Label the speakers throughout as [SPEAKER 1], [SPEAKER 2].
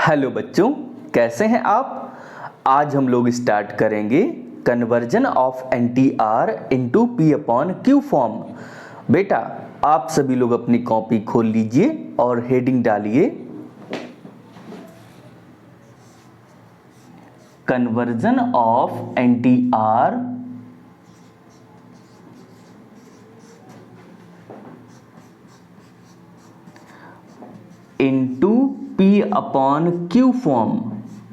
[SPEAKER 1] Hello बच्चों, कैसे हैं आप। आज हम लोग स्टार्ट करेंगे conversion of NTR into P upon Q form. बेटा आप सभी लोग अपनी कॉपी खोल लीजिए और हेडिंग डालिए conversion of NTR into P upon Q form.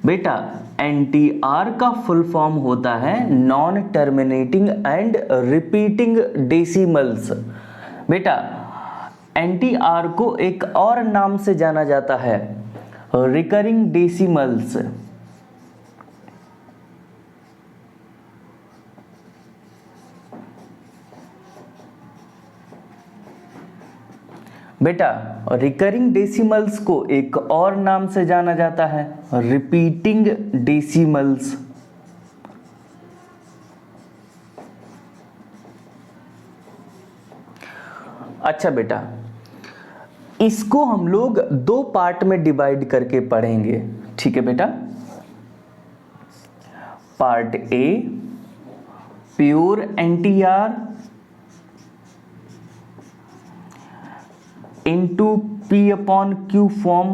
[SPEAKER 1] बेटा NTR का फुल फॉर्म होता है non terminating and repeating decimals. बेटा NTR को एक और नाम से जाना जाता है रिकरिंग डेसिमल्स। बेटा रिकरिंग डेसिमल्स को एक और नाम से जाना जाता है रिपीटिंग डेसिमल्स। अच्छा बेटा, इसको हम लोग दो पार्ट में डिवाइड करके पढ़ेंगे, ठीक है बेटा। Part a pure NTR into P upon Q form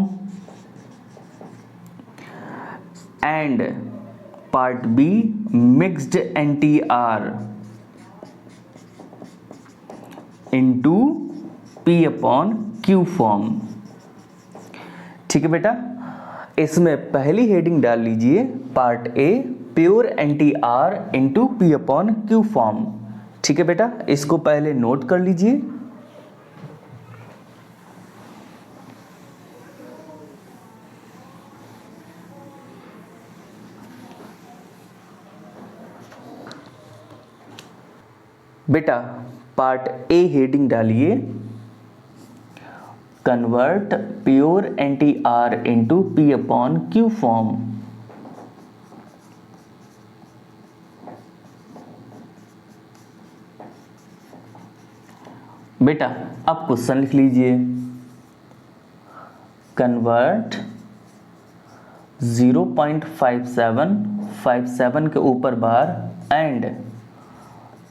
[SPEAKER 1] and part be mixed NTR into P upon Q form. ठीक है बेटा, इसमें पहली हेडिंग डाल लीजिए part a pure NTR into P upon Q form. ठीक है बेटा, इसको पहले नोट कर लीजिए। बेटा पार्ट ए हेडिंग डालिए convert pure NTR into P upon Q form. बेटा अब क्वेश्चन लिख लीजिए कन्वर्ट 0.57 के ऊपर बार एंड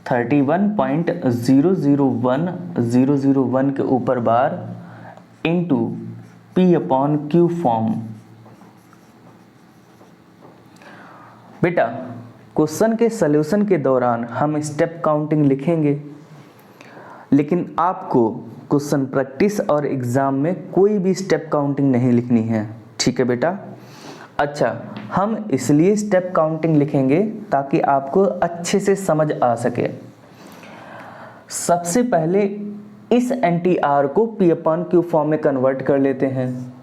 [SPEAKER 1] 31.001001 के ऊपर bar into P upon Q form. बेटा क्वेश्चन के सॉल्यूशन के दौरान हम स्टेप काउंटिंग लिखेंगे, लेकिन आपको क्वेश्चन प्रैक्टिस और एग्जाम में कोई भी स्टेप काउंटिंग नहीं लिखनी है, ठीक है बेटा। अच्छा, हम इसलिए स्टेप काउंटिंग लिखेंगे ताकि आपको अच्छे से समझ आ सके। सबसे पहले इस NTR को P अपॉन Q फॉर्म में कन्वर्ट कर लेते हैं।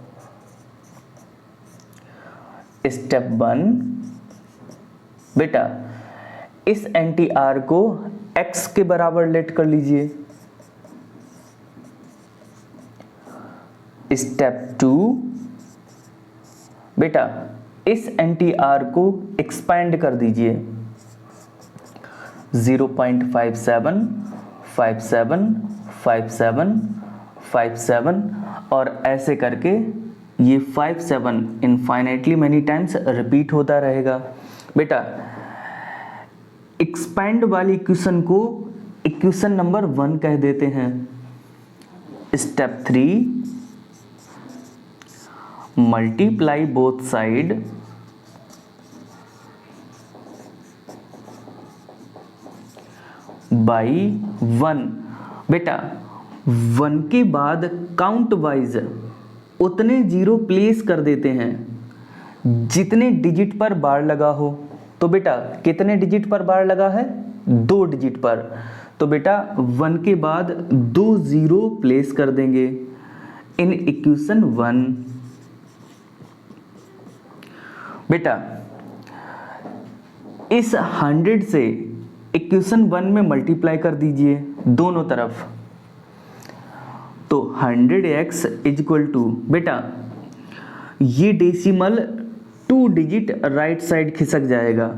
[SPEAKER 1] स्टेप 1, बेटा इस NTR को X के बराबर लेट कर लीजिए। स्टेप 2, बेटा इस NTR को एक्सपैंड कर दीजिए 0.57, 57, 57, 57 और ऐसे करके ये 57 इनफाइनाइटली मैनी टाइम्स रिपीट होता रहेगा। बेटा एक्सपैंड वाली इक्वेशन को इक्वेशन नंबर 1 कह देते हैं। Step 3, multiply both side by 1। बेटा 1 के बाद काउंट वाइज उतने जीरो प्लेस कर देते हैं जितने डिजिट पर बार लगा हो। तो बेटा कितने डिजिट पर बार लगा है? 2 डिजिट पर। तो बेटा 1 के बाद 2 जीरो प्लेस कर देंगे इन इक्वेशन 1। बेटा इस 100 से इक्वेशन 1 में मल्टीप्लाई कर दीजिए दोनों तरफ। तो 100x इज इक्वल टू, बेटा ये डेसिमल 2 डिजिट राइट साइड खिसक जाएगा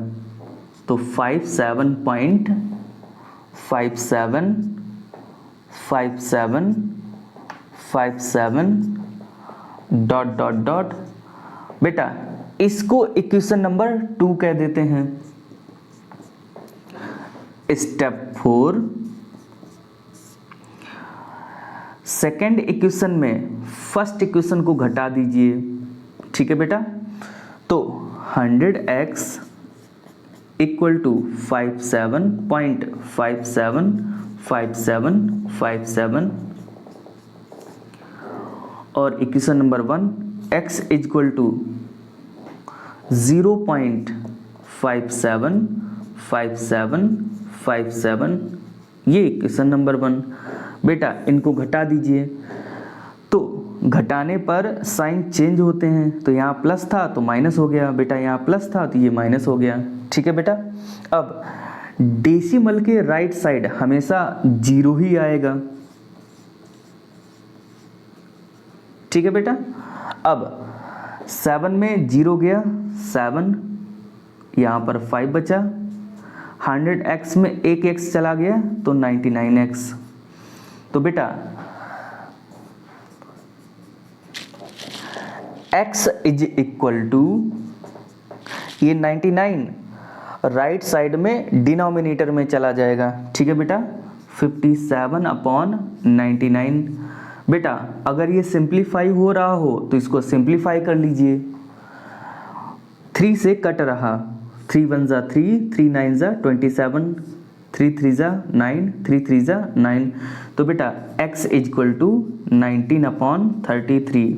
[SPEAKER 1] तो 57.5757 डॉट डॉट डॉट। बेटा इसको इक्वेशन नंबर 2 कह देते हैं। स्टेप 4, सेकेंड इक्वेशन में फर्स्ट इक्वेशन को घटा दीजिए। ठीक है बेटा, तो 100x इक्वल टू 57.575757 और equation number 1 x equal to 0.575757, ये इक्वेशन नंबर 1। बेटा इनको घटा दीजिए, तो घटाने पर साइन चेंज होते हैं, तो यहाँ प्लस था तो माइनस हो गया, बेटा यहाँ प्लस था तो ये माइनस हो गया। ठीक है बेटा, अब डेसिमल के राइट साइड हमेशा 0 ही आएगा। ठीक है बेटा, अब 7 में 0 गया 7, यहाँ पर 5 बचा, 100x में एक x चला गया तो 99x। तो बेटा x इज इक्वल टू, ये 99 राइट साइड में डिनोमिनेटर में चला जाएगा। ठीक है बेटा, 57/99। बेटा अगर ये सिंप्लीफाई हो रहा हो तो इसको सिंप्लीफाई कर लीजिए। 3 से कट रहा, 3 1 जा 3, 3 9 जा 27, 3 3 जा 9, 3 3 जा 9। तो बेटा x इक्वल टू 19/33।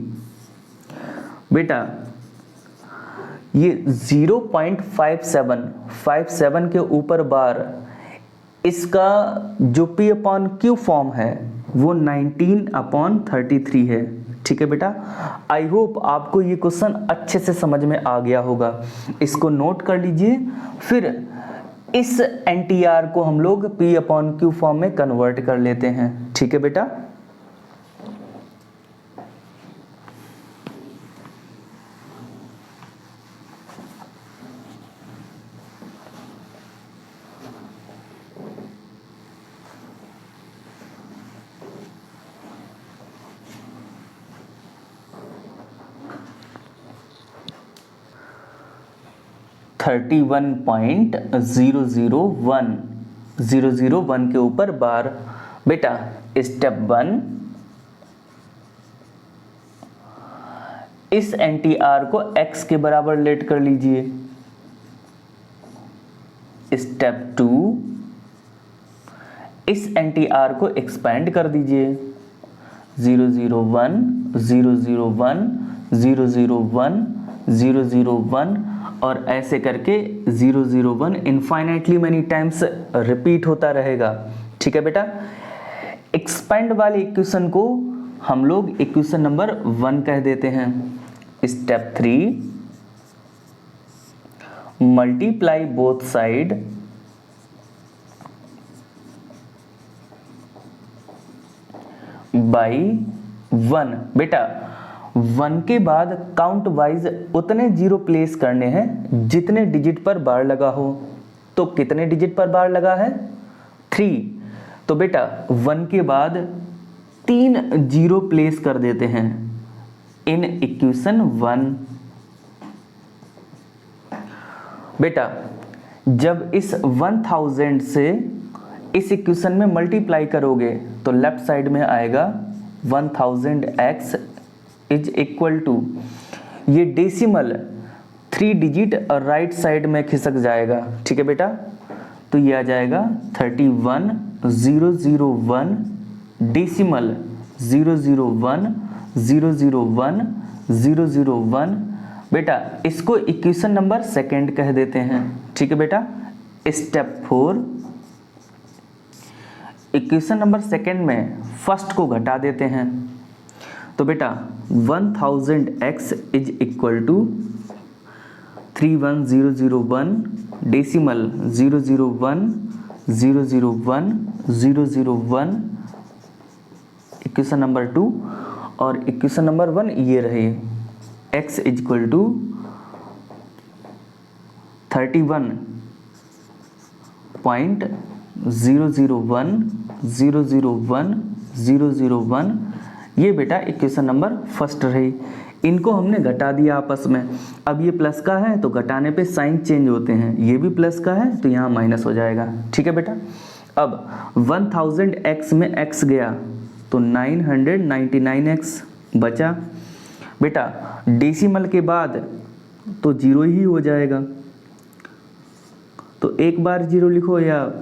[SPEAKER 1] बेटा ये 0.57 के ऊपर बार, इसका जो P/Q फॉर्म है वो 19/33 है। ठीक है बेटा, आई होप आपको ये क्वेश्चन अच्छे से समझ में आ गया होगा। इसको नोट कर लीजिए, फिर इस NTR को हम लोग P/Q फॉर्म में कन्वर्ट कर लेते हैं। ठीक है बेटा, $31.001 के ऊपर बार। बेटा स्टेप 1, इस NTR को x के बराबर लेट कर लीजिए। स्टेप 2, इस NTR को एक्सपेंड कर दीजिए। 001 001 001 001 और ऐसे करके 001 इनफाइनाइटली मेनी टाइम्स रिपीट होता रहेगा। ठीक है बेटा, एक्सपेंड वाले इक्वेशन को हम लोग इक्वेशन नंबर 1 कह देते हैं। Step 3, multiply both side by 1। बेटा 1 के बाद काउंट वाइज उतने 0 प्लेस करने हैं जितने डिजिट पर बार लगा हो। तो कितने डिजिट पर बार लगा है? 3। तो बेटा 1 के बाद 3 0 प्लेस कर देते हैं इन इक्वेशन 1। बेटा जब इस 1000 से इस इक्वेशन में मल्टीप्लाई करोगे तो लेफ्ट साइड में आएगा 1000x इज इक्वल टू, ये डेसिमल 3 डिजिट और राइट साइड में खिसक जाएगा। ठीक है बेटा, तो ये आ जाएगा 31001 डेसिमल 001 001 001। बेटा इसको इक्वेशन नंबर 2 कह देते हैं। ठीक है बेटा, स्टेप 4, इक्वेशन नंबर 2 में फर्स्ट को घटा देते हैं। तो बेटा 1000x is equal to 31001 decimal 001 001 001 equation number 2 और इक्वेशन नंबर 1 ये रहे। x is equal to 31.001 001 001। ये बेटा इक्वेशन नंबर 1 रही। इनको हमने घटा दिया आपस में। अब ये प्लस का है तो घटाने पे साइन चेंज होते हैं, ये भी प्लस का है तो यहाँ माइनस हो जाएगा। ठीक है बेटा। अब 1000x में x गया तो 999x बचा। बेटा डेसिमल के बाद तो जीरो ही हो जाएगा, तो एक बार जीरो लिखो या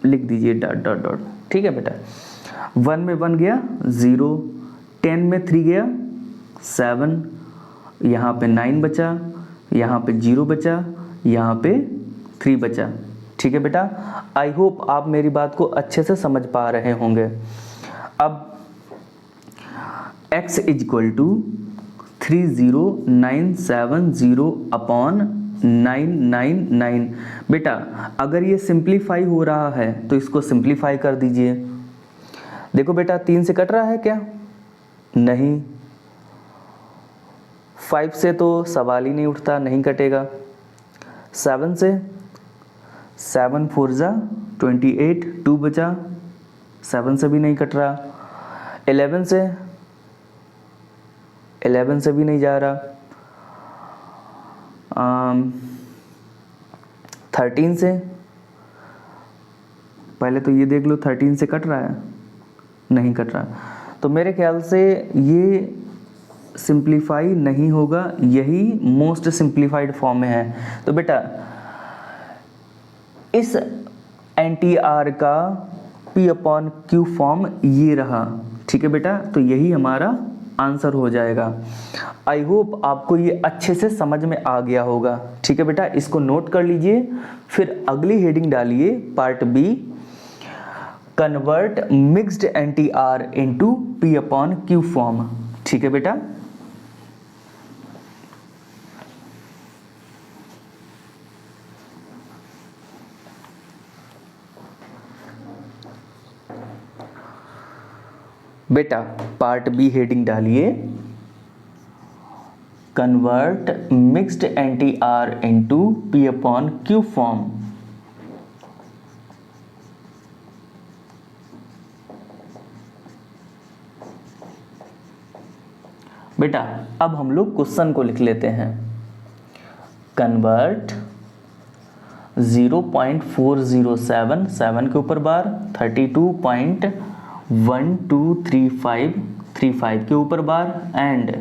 [SPEAKER 1] लिख दीजिए डॉट डॉट डॉट। ठीक है बेटा। 1 में 1 गया 0, 10 में 3 गया 7, यहाँ पे 9 बचा, यहाँ पे 0 बचा, यहाँ पे 3 बचा। ठीक है बेटा। आई होप आप मेरी बात को अच्छे से समझ पा रहे होंगे। अब x इक्वल टू 30970 अपॉन 999। बेटा अगर ये सिंप्लीफाई हो रहा है तो इसको सिंप्लीफाई कर दीजिए। देखो बेटा 3 से कट रहा है क्या? नहीं। 5 से तो सवाल ही नहीं उठता, नहीं कटेगा। 7 से 7 4 जा 28, 2 बचा, 7 से भी नहीं कट रहा। 11 से 11 से भी नहीं जा रहा। 13 से, पहले तो ये देख लो 13 से कट रहा है, नहीं कट रहा। तो मेरे ख्याल से ये सिंप्लीफाई नहीं होगा, यही मोस्ट सिंप्लीफाइड फॉर्म में है। तो बेटा इस NTR का P/Q फॉर्म ये रहा। ठीक है बेटा, तो यही हमारा आंसर हो जाएगा। आई होप आपको ये अच्छे से समझ में आ गया होगा। ठीक है बेटा, इसको नोट कर लीजिए, फिर अगली हेडिंग डालिए part B, convert mixed NTR into P/Q form. ठीक है बेटा। बेटा पार्ट बी हेडिंग डालिए, convert mixed NTR into P/Q form. बेटा अब हम लोग क्वेश्चन को लिख लेते हैं। कन्वर्ट 0.407 7 के ऊपर बार 32.1235 के ऊपर बार एंड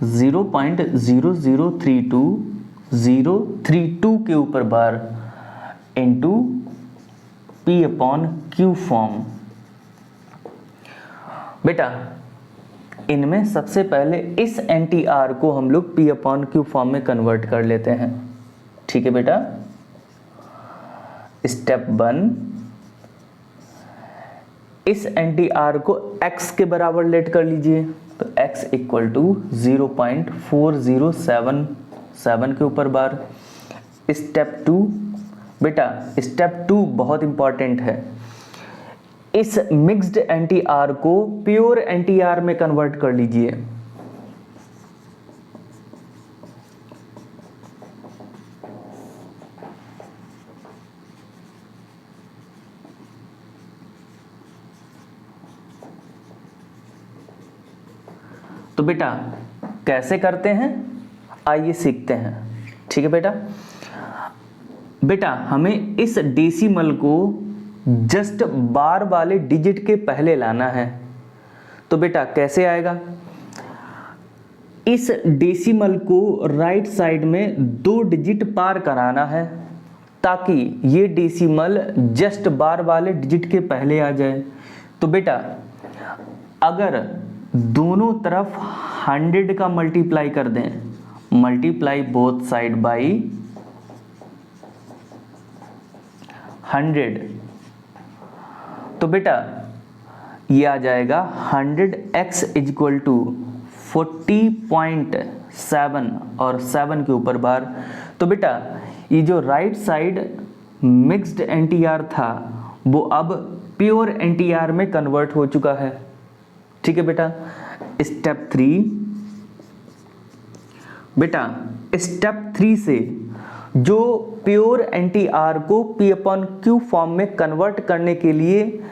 [SPEAKER 1] 0.0032032 के ऊपर बार इनटू P/Q फॉर्म। बेटा इनमें सबसे पहले इस NTR को हम लोग P/Q फॉर्म में कन्वर्ट कर लेते हैं। ठीक है बेटा। स्टेप 1, इस NTR को x के बराबर लेट कर लीजिए, तो x इक्वल टू 0.4077 के ऊपर बार। स्टेप 2, बेटा स्टेप 2 बहुत इंपॉर्टेंट है, इस मिक्स्ड NTR को प्योर NTR में कन्वर्ट कर लीजिए। तो बेटा कैसे करते हैं, आइए सीखते हैं। ठीक है बेटा। बेटा हमें इस डेसिमल को जस्ट बार वाले डिजिट के पहले लाना है। तो बेटा कैसे आएगा, इस डेसिमल को राइट साइड में 2 डिजिट पार कराना है ताकि ये डेसिमल जस्ट बार वाले डिजिट के पहले आ जाए। तो बेटा अगर दोनों तरफ 100 का मल्टीप्लाई कर दें, मल्टीप्लाई बोथ साइड बाई 100, तो बेटा ये आ जाएगा 100x इक्वल टू 40.7 और 7 के ऊपर बार। तो बेटा ये जो राइट साइड मिक्स्ड NTR था वो अब प्योर NTR में कन्वर्ट हो चुका है। ठीक है बेटा। स्टेप 3, बेटा स्टेप 3 से जो प्योर NTR को P/Q फॉर्म में कन्वर्ट करने के लिए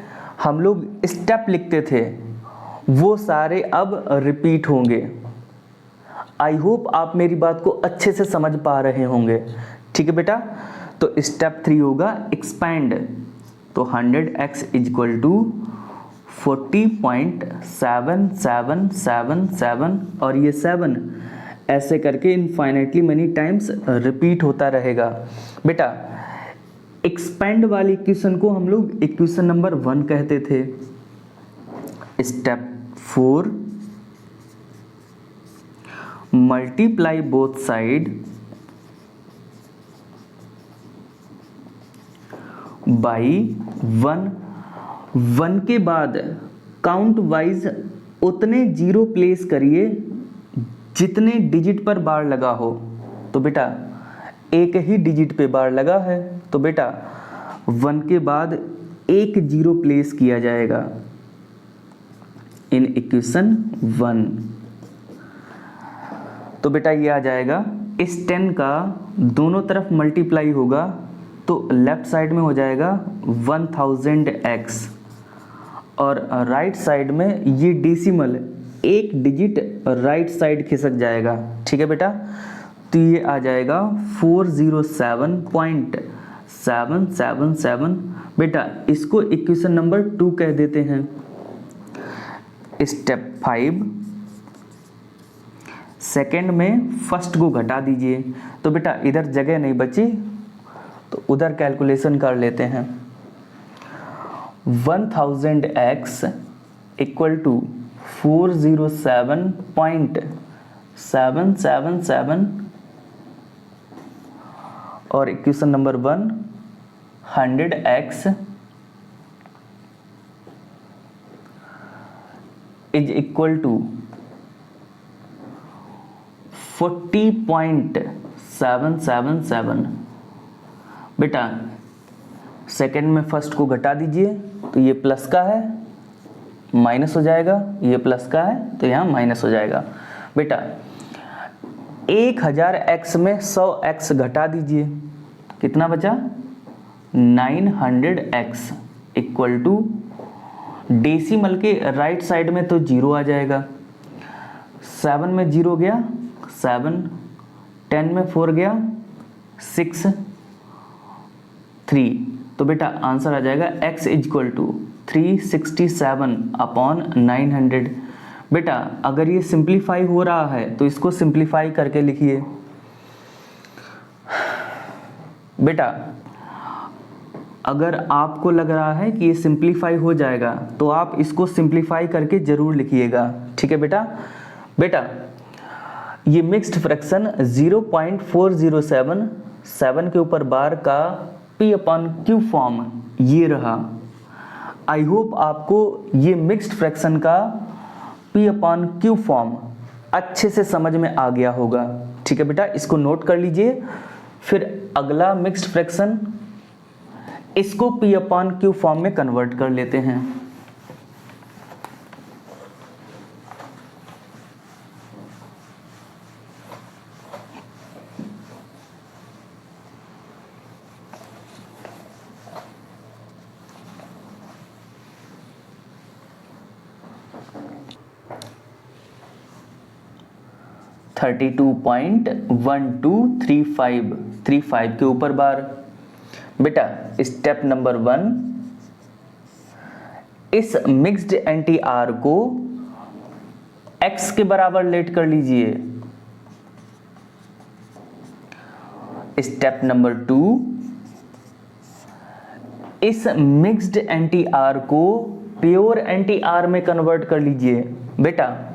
[SPEAKER 1] हम लोग स्टेप लिखते थे, वो सारे अब रिपीट होंगे। आई होप आप मेरी बात को अच्छे से समझ पा रहे होंगे। ठीक है बेटा, तो स्टेप 3 होगा एक्सपैंड। तो 100x इक्वल टू 40.7777 और ये 7 ऐसे करके इनफाइनाइटली मेनी टाइम्स रिपीट होता रहेगा। बेटा एक्सपेंड वाली इक्वेशन को हम लोग इक्वेशन नंबर 1 कहते थे। Step 4 multiply both side by 1 के बाद काउंट वाइज उतने जीरो प्लेस करिए जितने डिजिट पर बार लगा हो। तो बेटा एक ही डिजिट पे बार लगा है, तो बेटा 1 के बाद एक जीरो प्लेस किया जाएगा इन इक्वेशन 1। तो बेटा ये आ जाएगा, इस 10 का दोनों तरफ मल्टीप्लाई होगा तो लेफ्ट साइड में हो जाएगा 1000x और राइट साइड में ये डेसिमल एक डिजिट राइट साइड खिसक जाएगा। ठीक है बेटा, तो ये आ जाएगा 407.777। बेटा इसको इक्वेशन नंबर 2 कह देते हैं। स्टेप 5 सेकेंड में फर्स्ट को घटा दीजिए। तो बेटा इधर जगह नहीं बची तो उधर कैलकुलेशन कर लेते हैं। 1000x इक्वल टू 407.777 और equation number 1 100x is equal to 40.777। बेटा सेकेंड में फर्स्ट को घटा दीजिए तो ये प्लस का है माइनस हो जाएगा, ये प्लस का है तो यहाँ माइनस हो जाएगा। बेटा 1000x में 100x घटा दीजिए, कितना बचा 900x इक्वल टू डेसिमल के राइट साइड में तो जीरो आ जाएगा। 7 में जीरो गया 7, 10 में 4 गया 6, 3। तो बेटा आंसर आ जाएगा x इक्वल टू 367/900। बेटा अगर ये सिंप्लीफाई हो रहा है तो इसको सिंप्लीफाई करके लिखिए। बेटा अगर आपको लग रहा है कि ये सिंप्लीफाई हो जाएगा तो आप इसको सिंप्लीफाई करके जरूर लिखिएगा। ठीक है बेटा। बेटा ये मिक्स्ड फ्रैक्शन 0.407 7 के ऊपर बार का P/Q फॉर्म ये रहा। आई होप आपको ये मिक्स्ड फ्रैक्शन का P/Q फॉर्म अच्छे से समझ में आ गया होगा। ठीक है बेटा, इसको नोट कर लीजिए। फिर अगला मिक्स्ड फ्रैक्शन, इसको P/Q फॉर्म में कन्वर्ट कर लेते हैं। - 32.1235 के ऊपर बार। बेटा स्टेप नंबर 1, इस मिक्स्ड एंटी आर को x के बराबर लेट कर लीजिए। स्टेप नंबर 2, इस मिक्स्ड एंटी आर को प्योर एंटी आर में कन्वर्ट कर लीजिए। बेटा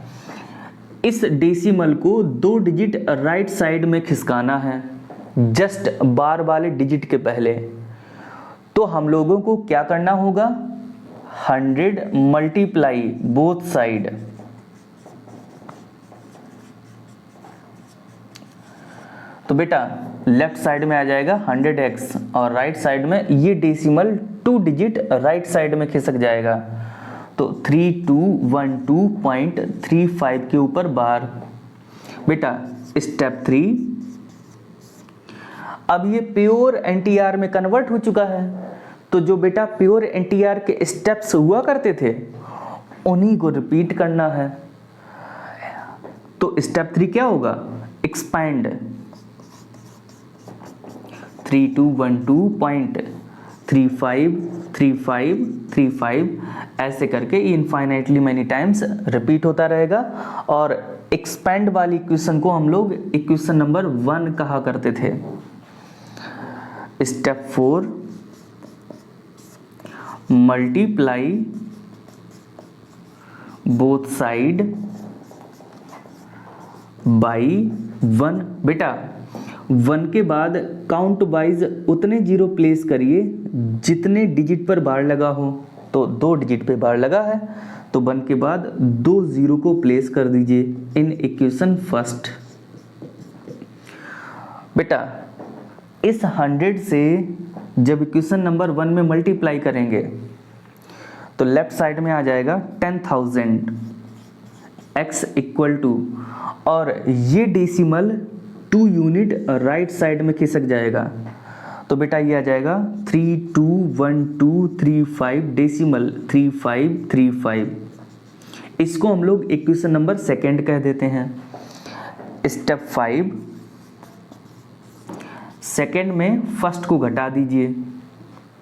[SPEAKER 1] इस डेसिमल को 2 डिजिट राइट साइड में खिसकाना है, जस्ट बार वाले डिजिट के पहले। तो हम लोगों को क्या करना होगा, 100 मल्टीप्लाई बोथ साइड। तो बेटा लेफ्ट साइड में आ जाएगा 100x और राइट साइड में ये डेसिमल 2 डिजिट राइट साइड में खिसक जाएगा। तो 3212.35 के ऊपर बार। बेटा स्टेप 3, अब ये प्योर एनटीआर में कन्वर्ट हो चुका है। तो जो बेटा प्योर एनटीआर के स्टेप्स हुआ करते थे उन्हीं को रिपीट करना है। तो स्टेप 3 क्या होगा, एक्सपैंड 3212.353535 ऐसे करके इनफाइनाइटली मैनी टाइम्स रिपीट होता रहेगा। और एक्सपैंड वाली इक्वेशन को हम लोग इक्वेशन नंबर 1 कहा करते थे। Step 4 multiply both side by 1। बेटा 1 के बाद काउंट वाइज उतने जीरो प्लेस करिए जितने डिजिट पर बार लगा हो। तो 2 डिजिट पे बार लगा है तो 1 के बाद 2 जीरो को प्लेस कर दीजिए इन इक्वेशन फर्स्ट। बेटा इस 100 से जब इक्वेशन नंबर 1 में मल्टीप्लाई करेंगे तो लेफ्ट साइड में आ जाएगा 10,000 x इक्वल टू, और ये डेसिमल 2 यूनिट राइट साइड में खिसक जाएगा। तो बेटा ये आ जाएगा 321235 डेसिमल 3535। इसको हम लोग इक्वेशन नंबर 2 कह देते हैं। स्टेप 5 सेकेंड में फर्स्ट को घटा दीजिए।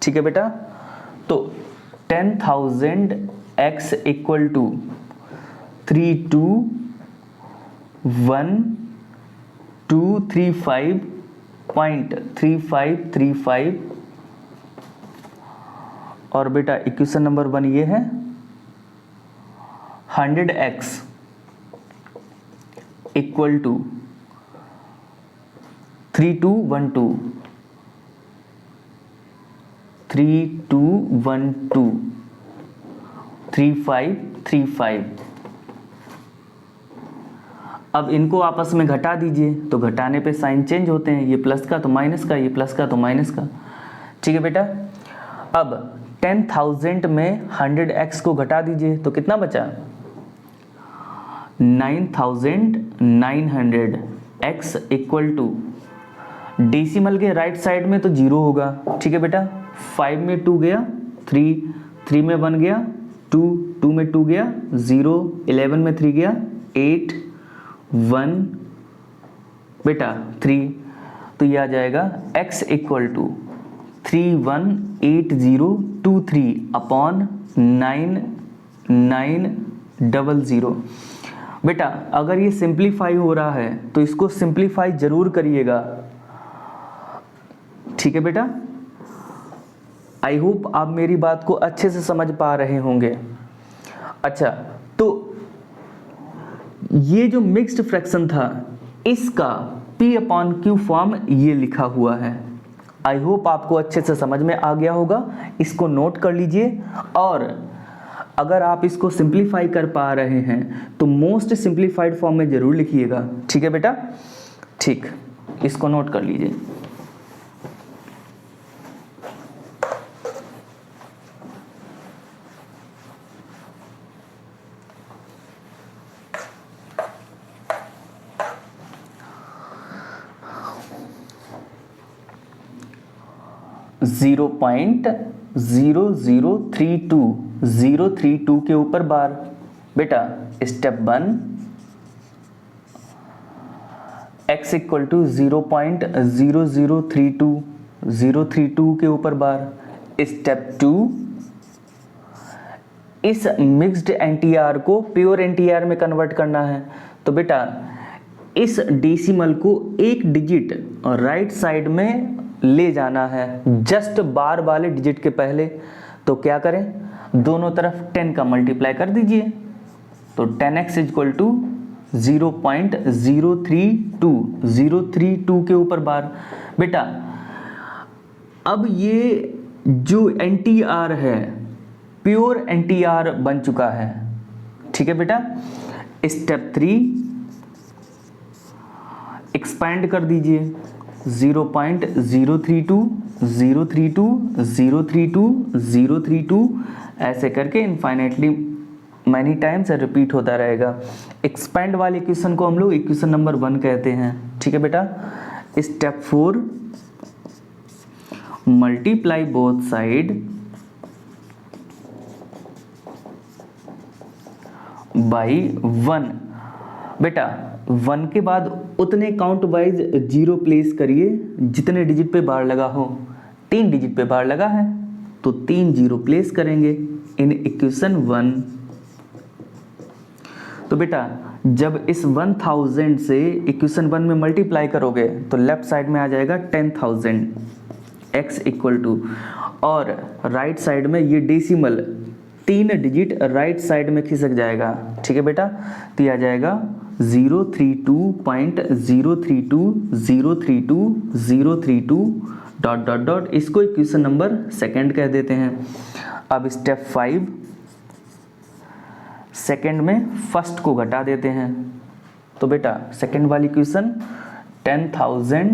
[SPEAKER 1] ठीक है बेटा, तो 10,000 x इक्वल टू 321235.3535 और बेटा इक्वेशन नंबर 1 ये है 100x इक्वल टू 32123535। अब इनको आपस में घटा दीजिए तो घटाने पे साइन चेंज होते हैं, ये प्लस का तो माइनस का, ये प्लस का तो माइनस का। ठीक है बेटा, अब 10,000 में 100x को घटा दीजिए तो कितना बचा 9,900 x इक्वल टू, डेसिमल के राइट साइड में तो 0 होगा। ठीक है बेटा, 5 में 2 गया 3, 3 में 1 गया 2, 2 में 2 गया 0, 11 में 3 गया 8, 1 बेटा 3। तो ये आ जाएगा x इक्वल टू 318023 अपॉन 9900। बेटा अगर ये सिंप्लीफाई हो रहा है तो इसको सिंप्लीफाई जरूर करिएगा। ठीक है बेटा, आई होप आप मेरी बात को अच्छे से समझ पा रहे होंगे। अच्छा, तो ये जो मिक्स्ड फ्रैक्शन था इसका P/Q फॉर्म ये लिखा हुआ है। आई होप आपको अच्छे से समझ में आ गया होगा। इसको नोट कर लीजिए, और अगर आप इसको सिंप्लीफाई कर पा रहे हैं तो मोस्ट सिंप्लीफाइड फॉर्म में जरूर लिखिएगा। ठीक है बेटा, ठीक, इसको नोट कर लीजिए। .00032 के ऊपर बार। बेटा स्टेप 1 x इक्वल टू 0.0032032 के ऊपर बार। स्टेप 2 इस मिक्स्ड एनटीआर को प्योर एनटीआर में कन्वर्ट करना है। तो बेटा इस डेसिमल को एक डिजिट राइट साइड में ले जाना है, जस्ट बार वाले डिजिट के पहले। तो क्या करें, दोनों तरफ 10 का मल्टीप्लाई कर दीजिए। तो 10x इक्वल टू 0.032 के ऊपर बार। बेटा अब ये जो एनटीआर है प्योर एनटीआर बन चुका है। ठीक है बेटा, स्टेप 3 एक्सपैंड कर दीजिए 0.032 ऐसे करके इनफाइनाइटली मैनी टाइम्स रिपीट होता रहेगा। एक्सपैंड वाली इक्वेशन को हम लोग इक्वेशन नंबर 1 कहते हैं। ठीक है बेटा, step 4 multiply both side by 1। बेटा 1 के बाद उतने काउंट वाइज 0 प्लेस करिए जितने डिजिट पे बार लगा हो। 3 डिजिट पे बार लगा है तो 3 0 प्लेस करेंगे इन इक्वेशन 1। तो बेटा जब इस 1000 से इक्वेशन 1 में मल्टीप्लाई करोगे तो लेफ्ट साइड में आ जाएगा 10,000 x इक्वल टू, और राइट साइड में ये डेसिमल 3 डिजिट राइट साइड में खिसक जाएगा। ठीक है बेटा, तो ये आ जाएगा 032.032.032.032 डॉट डॉट डॉट। इसको इक्वेशन नंबर सेकंड कह देते हैं। अब स्टेप 5 सेकंड में फर्स्ट को घटा देते हैं। तो बेटा सेकंड वाली equation 10,000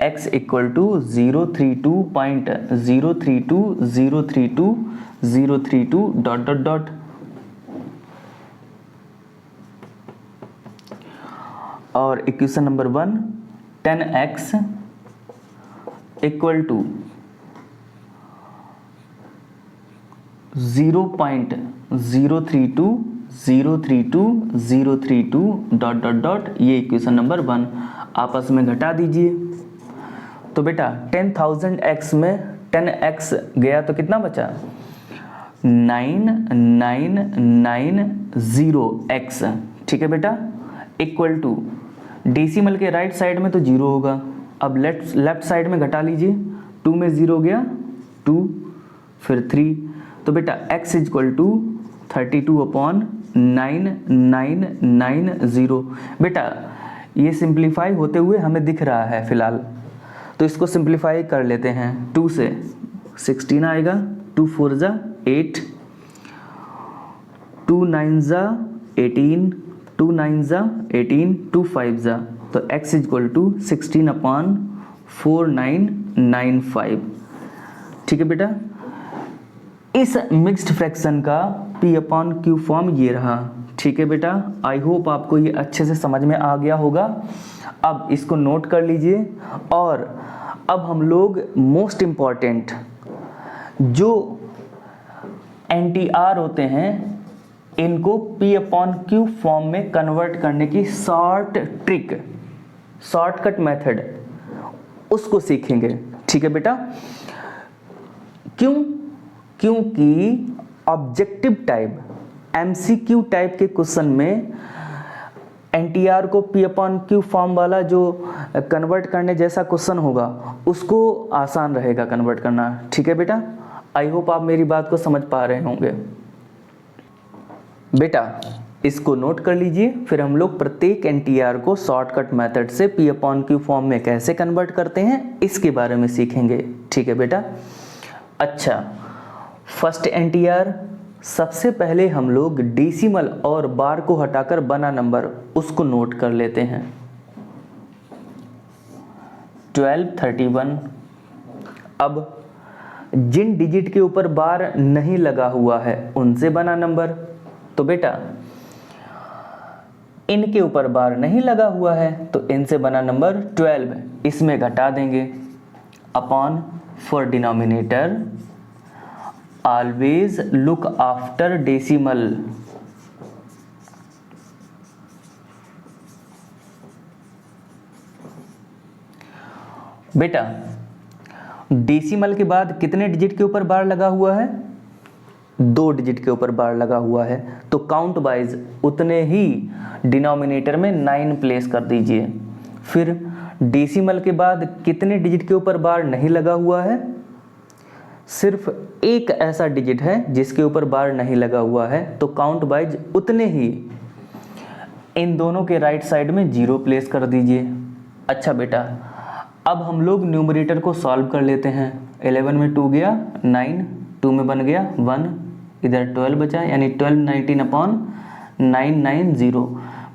[SPEAKER 1] x equal to 032.032.032.032 dot dot dot. और equation number 1 10x equal to 0.032.032.032 dot dot dot. ये इक्वेशन नंबर 1 आपस में घटा दीजिए। तो बेटा 10,000x में 10x गया तो कितना बचा 9990x। ठीक है बेटा, इक्वल टू डेसिमल के राइट साइड में तो 0 होगा। अब लेफ्ट साइड में घटा लीजिए, 2 में 0 गया 2 फिर 3। तो बेटा x इक्वल टू 32/9990। बेटा ये सिंप्लीफाई होते हुए हमें दिख रहा है फिलहाल, तो इसको सिंप्लीफाई कर लेते हैं। 2 से 16 आएगा, 2 4 जा 8, 2 9 जा 18, 2 9 जा 18, 2 5 जा, तो x इक्वल टू 16/4995। ठीक है बेटा, इस मिक्स्ड फ्रैक्शन का p/q फॉर्म ये रहा। ठीक है बेटा, आई होप आपको ये अच्छे से समझ में आ गया होगा। अब इसको नोट कर लीजिए। और अब हम लोग मोस्ट इम्पॉर्टेंट जो NTR होते हैं इनको p/q फॉर्म में कन्वर्ट करने की शॉर्टकट मेथड उसको सीखेंगे। ठीक है बेटा, क्योंकि ऑब्जेक्टिव टाइप MCQ टाइप के क्वेश्चन में NTR को p/q फॉर्म वाला जो कन्वर्ट करने जैसा क्वेश्चन होगा उसको आसान रहेगा कन्वर्ट करना। ठीक है बेटा, आई होप आप मेरी बात को समझ पा रहे होंगे। बेटा इसको नोट कर लीजिए, फिर हम लोग प्रत्येक NTR को शॉर्टकट मेथड से p/q फॉर्म में कैसे कन्वर्ट करते हैं इसके बारे में सीखेंगे। ठीक है बेटा, अच्छा फर्स्ट NTR, सबसे पहले हम लोग डेसिमल और बार को हटाकर बना नंबर उसको नोट कर लेते हैं। 1231। अब जिन डिजिट के ऊपर बार नहीं लगा हुआ है उनसे बना नंबर। तो बेटा इनके ऊपर बार नहीं लगा हुआ है तो इनसे बना नंबर 12, इसमें घटा देंगे। Upon for denominator always look after decimal। बेटा डेसिमल के बाद कितने डिजिट के ऊपर बार लगा हुआ है 2 डिजिट के ऊपर बार लगा हुआ है, तो काउंट वाइज उतने ही डिनोमिनेटर में 9 प्लेस कर दीजिए। फिर डेसिमल के बाद कितने डिजिट के ऊपर बार नहीं लगा हुआ है, सिर्फ एक ऐसा डिजिट है जिसके ऊपर बार नहीं लगा हुआ है, तो काउंट वाइज उतने ही इन दोनों के राइट साइड में 0 प्लेस कर दीजिए। अच्छा बेटा, अब हम लोग न्यूमरेटर को सॉल्व कर लेते हैं। 11 में 2 गया 9, 2 में बन गया 1, इधर 12 बचा, यानी 1219/990।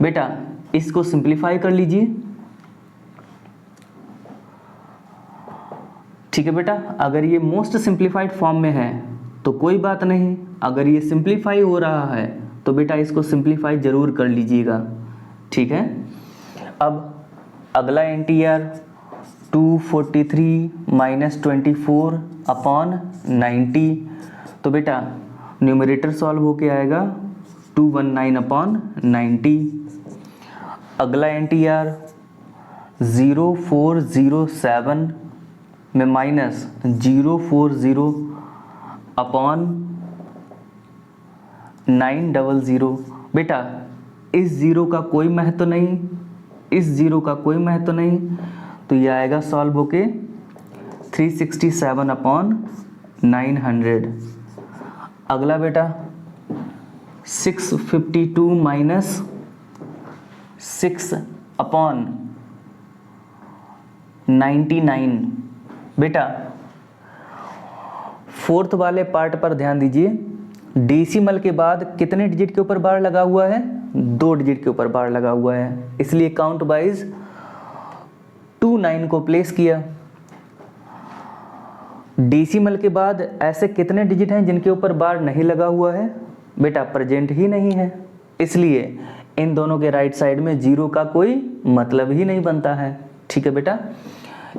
[SPEAKER 1] बेटा इसको सिंप्लीफाई कर लीजिए। ठीक है बेटा, अगर ये मोस्ट सिंप्लीफाइड फॉर्म में है तो कोई बात नहीं, अगर ये सिंप्लीफाई हो रहा है तो बेटा इसको सिंप्लीफाई जरूर कर लीजिएगा। ठीक है, अब अगला NTR 243 - 24/90। तो बेटा न्यूमरेटर सॉल्व होके आएगा 219 अपॉन 90। अगला NTR 0407 में माइनस 040 अपॉन 900। बेटा इस जीरो का कोई महत्व नहीं, इस जीरो का कोई महत्व नहीं, तो ये आएगा सॉल्व होके 367 अपॉन 900। अगला बेटा 652 माइनस 6 अपॉन 99। बेटा फोर्थ वाले पार्ट पर ध्यान दीजिए, डेसिमल के बाद कितने डिजिट के ऊपर बार लगा हुआ है? 2 डिजिट के ऊपर बार लगा हुआ है, इसलिए काउंट वाइज 29 को प्लेस किया। डेसिमल के बाद ऐसे कितने डिजिट हैं जिनके ऊपर बार नहीं लगा हुआ है? बेटा प्रेजेंट ही नहीं है, इसलिए इन दोनों के राइट साइड में जीरो का कोई मतलब ही नहीं बनता है। ठीक है बेटा,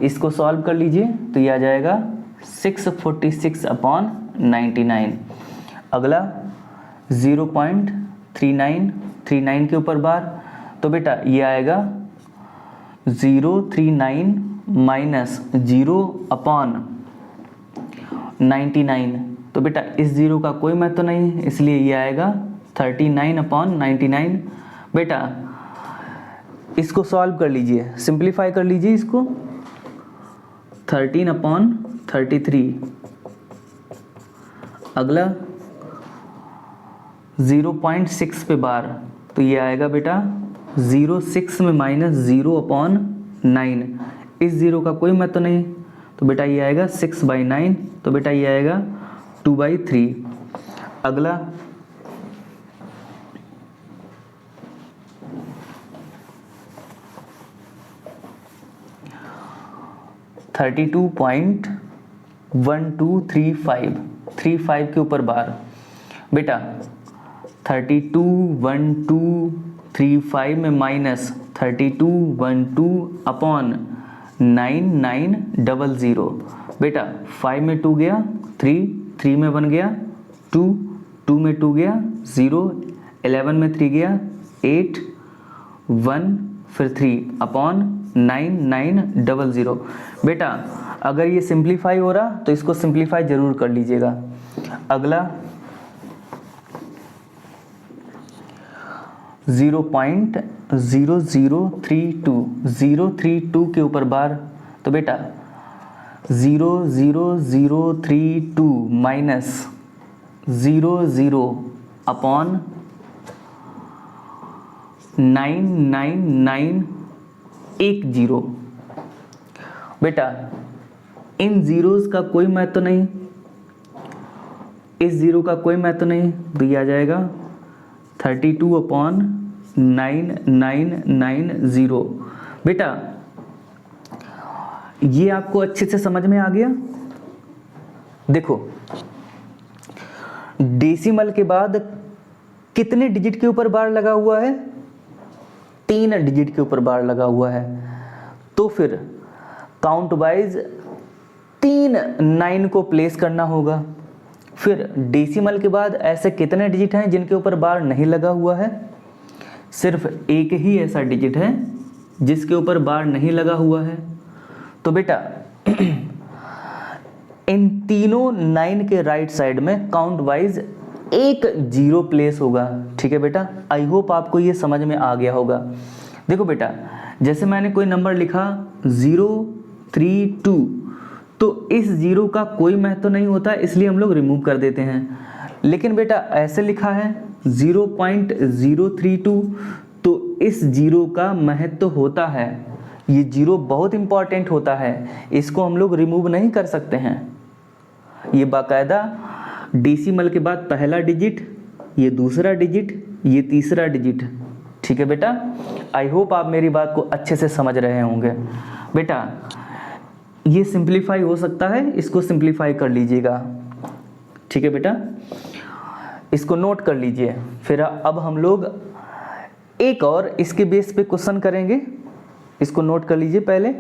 [SPEAKER 1] इसको सॉल्व कर लीजिए तो ये आ जाएगा 646 अपॉन 99। अगला 0.39 के ऊपर बार, तो बेटा ये आएगा 039 माइनस 0 अपॉन 99। तो बेटा इस जीरो का कोई महत्व नहीं है, इसलिए ये आएगा 39 अपॉन 99। बेटा इसको सॉल्व कर लीजिए, सिंप्लीफाई कर लीजिए इसको, 13 अपॉन 33। अगला 0.6 पे बार, तो ये आएगा बेटा 06 में माइनस 0 अपॉन 9। इस जीरो का कोई महत्व नहीं, तो बेटा ये आएगा 6/9। तो बेटा ये आएगा 2/3। अगला 32.1235 के ऊपर बार। बेटा 32.1235 में माइनस 32.12 अपॉन 9900। बेटा 5 में 2 गया 3 में 1 गया 2 में 2 गया 0, 11 में 3 गया 8, 1 फिर 3 अपॉन 9900। बेटा अगर ये सिंप्लीफाई हो रहा तो इसको सिंप्लीफाई जरूर कर लीजिएगा। अगला 0.032 के ऊपर बार, तो बेटा 00032 माइनस 00 अपॉन 99910। बेटा इन जीरोस का कोई महत्व नहीं, इस जीरो का कोई महत्व नहीं, तो ये आ जाएगा 32 अपॉन 9990। बेटा ये आपको अच्छे से समझ में आ गया? देखो डेसिमल के बाद कितने डिजिट के ऊपर बार लगा हुआ है? 3 डिजिट के ऊपर बार लगा हुआ है, तो फिर काउंट वाइज 3 9 को प्लेस करना होगा। फिर डेसिमल के बाद ऐसे कितने डिजिट हैं जिनके ऊपर बार नहीं लगा हुआ है? सिर्फ एक ही ऐसा डिजिट है जिसके ऊपर बार नहीं लगा हुआ है। तो बेटा इन तीनों 9 के राइट साइड में काउंट वाइज एक जीरो प्लेस होगा। ठीक है बेटा, आई होप आपको ये समझ में आ गया होगा। देखो बेटा जैसे मैंने कोई नंबर लिखा 032, तो इस जीरो का कोई महत्व नहीं होता, इसलिए हम लोग रिमूव कर देते हैं। लेकिन बेटा ऐसे लिखा है 0.032, तो इस जीरो का महत्व होता है। ये जीरो बहुत इंपॉर्टेंट होता है, इसको हम लोग रिमूव नहीं कर सकते हैं। ये बाकायदा डेसिमल के बाद पहला डिजिट, ये दूसरा डिजिट, ये तीसरा डिजिट। ठीक है बेटा, आई होप आप मेरी बात को अच्छे से समझ रहे होंगे। बेटा ये सिंप्लीफाई हो सकता है, इसको सिंप्लीफाई कर लीजिएगा। ठीक है बेटा, इसको नोट कर लीजिए। फिर अब हम लोग एक और इसके बेस पे क्वेश्चन करेंगे, इसको नोट कर लीजिए पहले।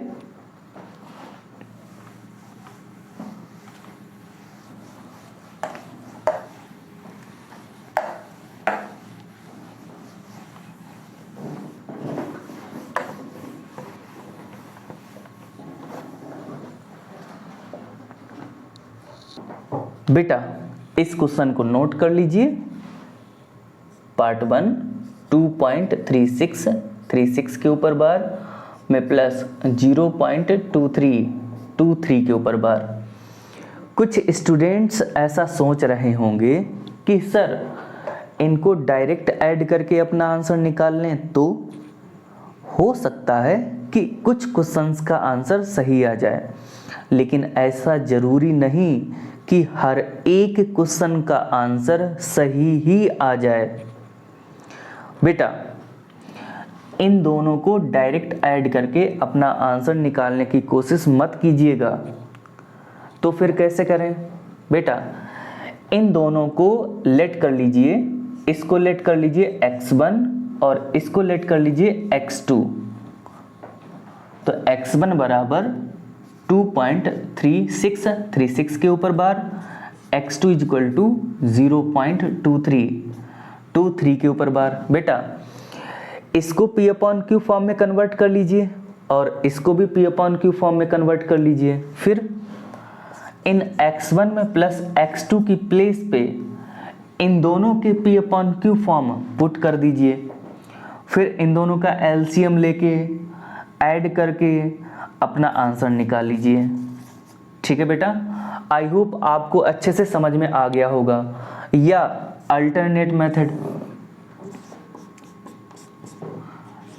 [SPEAKER 1] बेटा इस क्वेश्चन को नोट कर लीजिए। पार्ट 1 2.36 के ऊपर बार में प्लस 0.23 के ऊपर बार। कुछ स्टूडेंट्स ऐसा सोच रहे होंगे कि सर इनको डायरेक्ट ऐड करके अपना आंसर निकाल लें, तो हो सकता है कि कुछ क्वेश्चंस का आंसर सही आ जाए, लेकिन ऐसा जरूरी नहीं कि हर एक क्वेश्चन का आंसर सही ही आ जाए। बेटा इन दोनों को डायरेक्ट ऐड करके अपना आंसर निकालने की कोशिश मत कीजिएगा। तो फिर कैसे करें? बेटा इन दोनों को लेट कर लीजिए, इसको लेट कर लीजिए x1 और इसको लेट कर लीजिए x2। तो x1 बराबर 2.36 के ऊपर बार, x2 इक्वल टू 0.23 के ऊपर बार। बेटा इसको p अपॉन क्यू फॉर्म में कन्वर्ट कर लीजिए और इसको भी p अपॉन क्यू फॉर्म में कन्वर्ट कर लीजिए। फिर इन x1 में प्लस x2 की प्लेस पे इन दोनों के p upon Q form put कर दीजिए। फिर इन दोनों का एलसीएम लेके ऐड करके अपना आंसर निकाल लीजिए। ठीक है बेटा, आई होप आपको अच्छे से समझ में आ गया होगा। या अल्टरनेट मेथड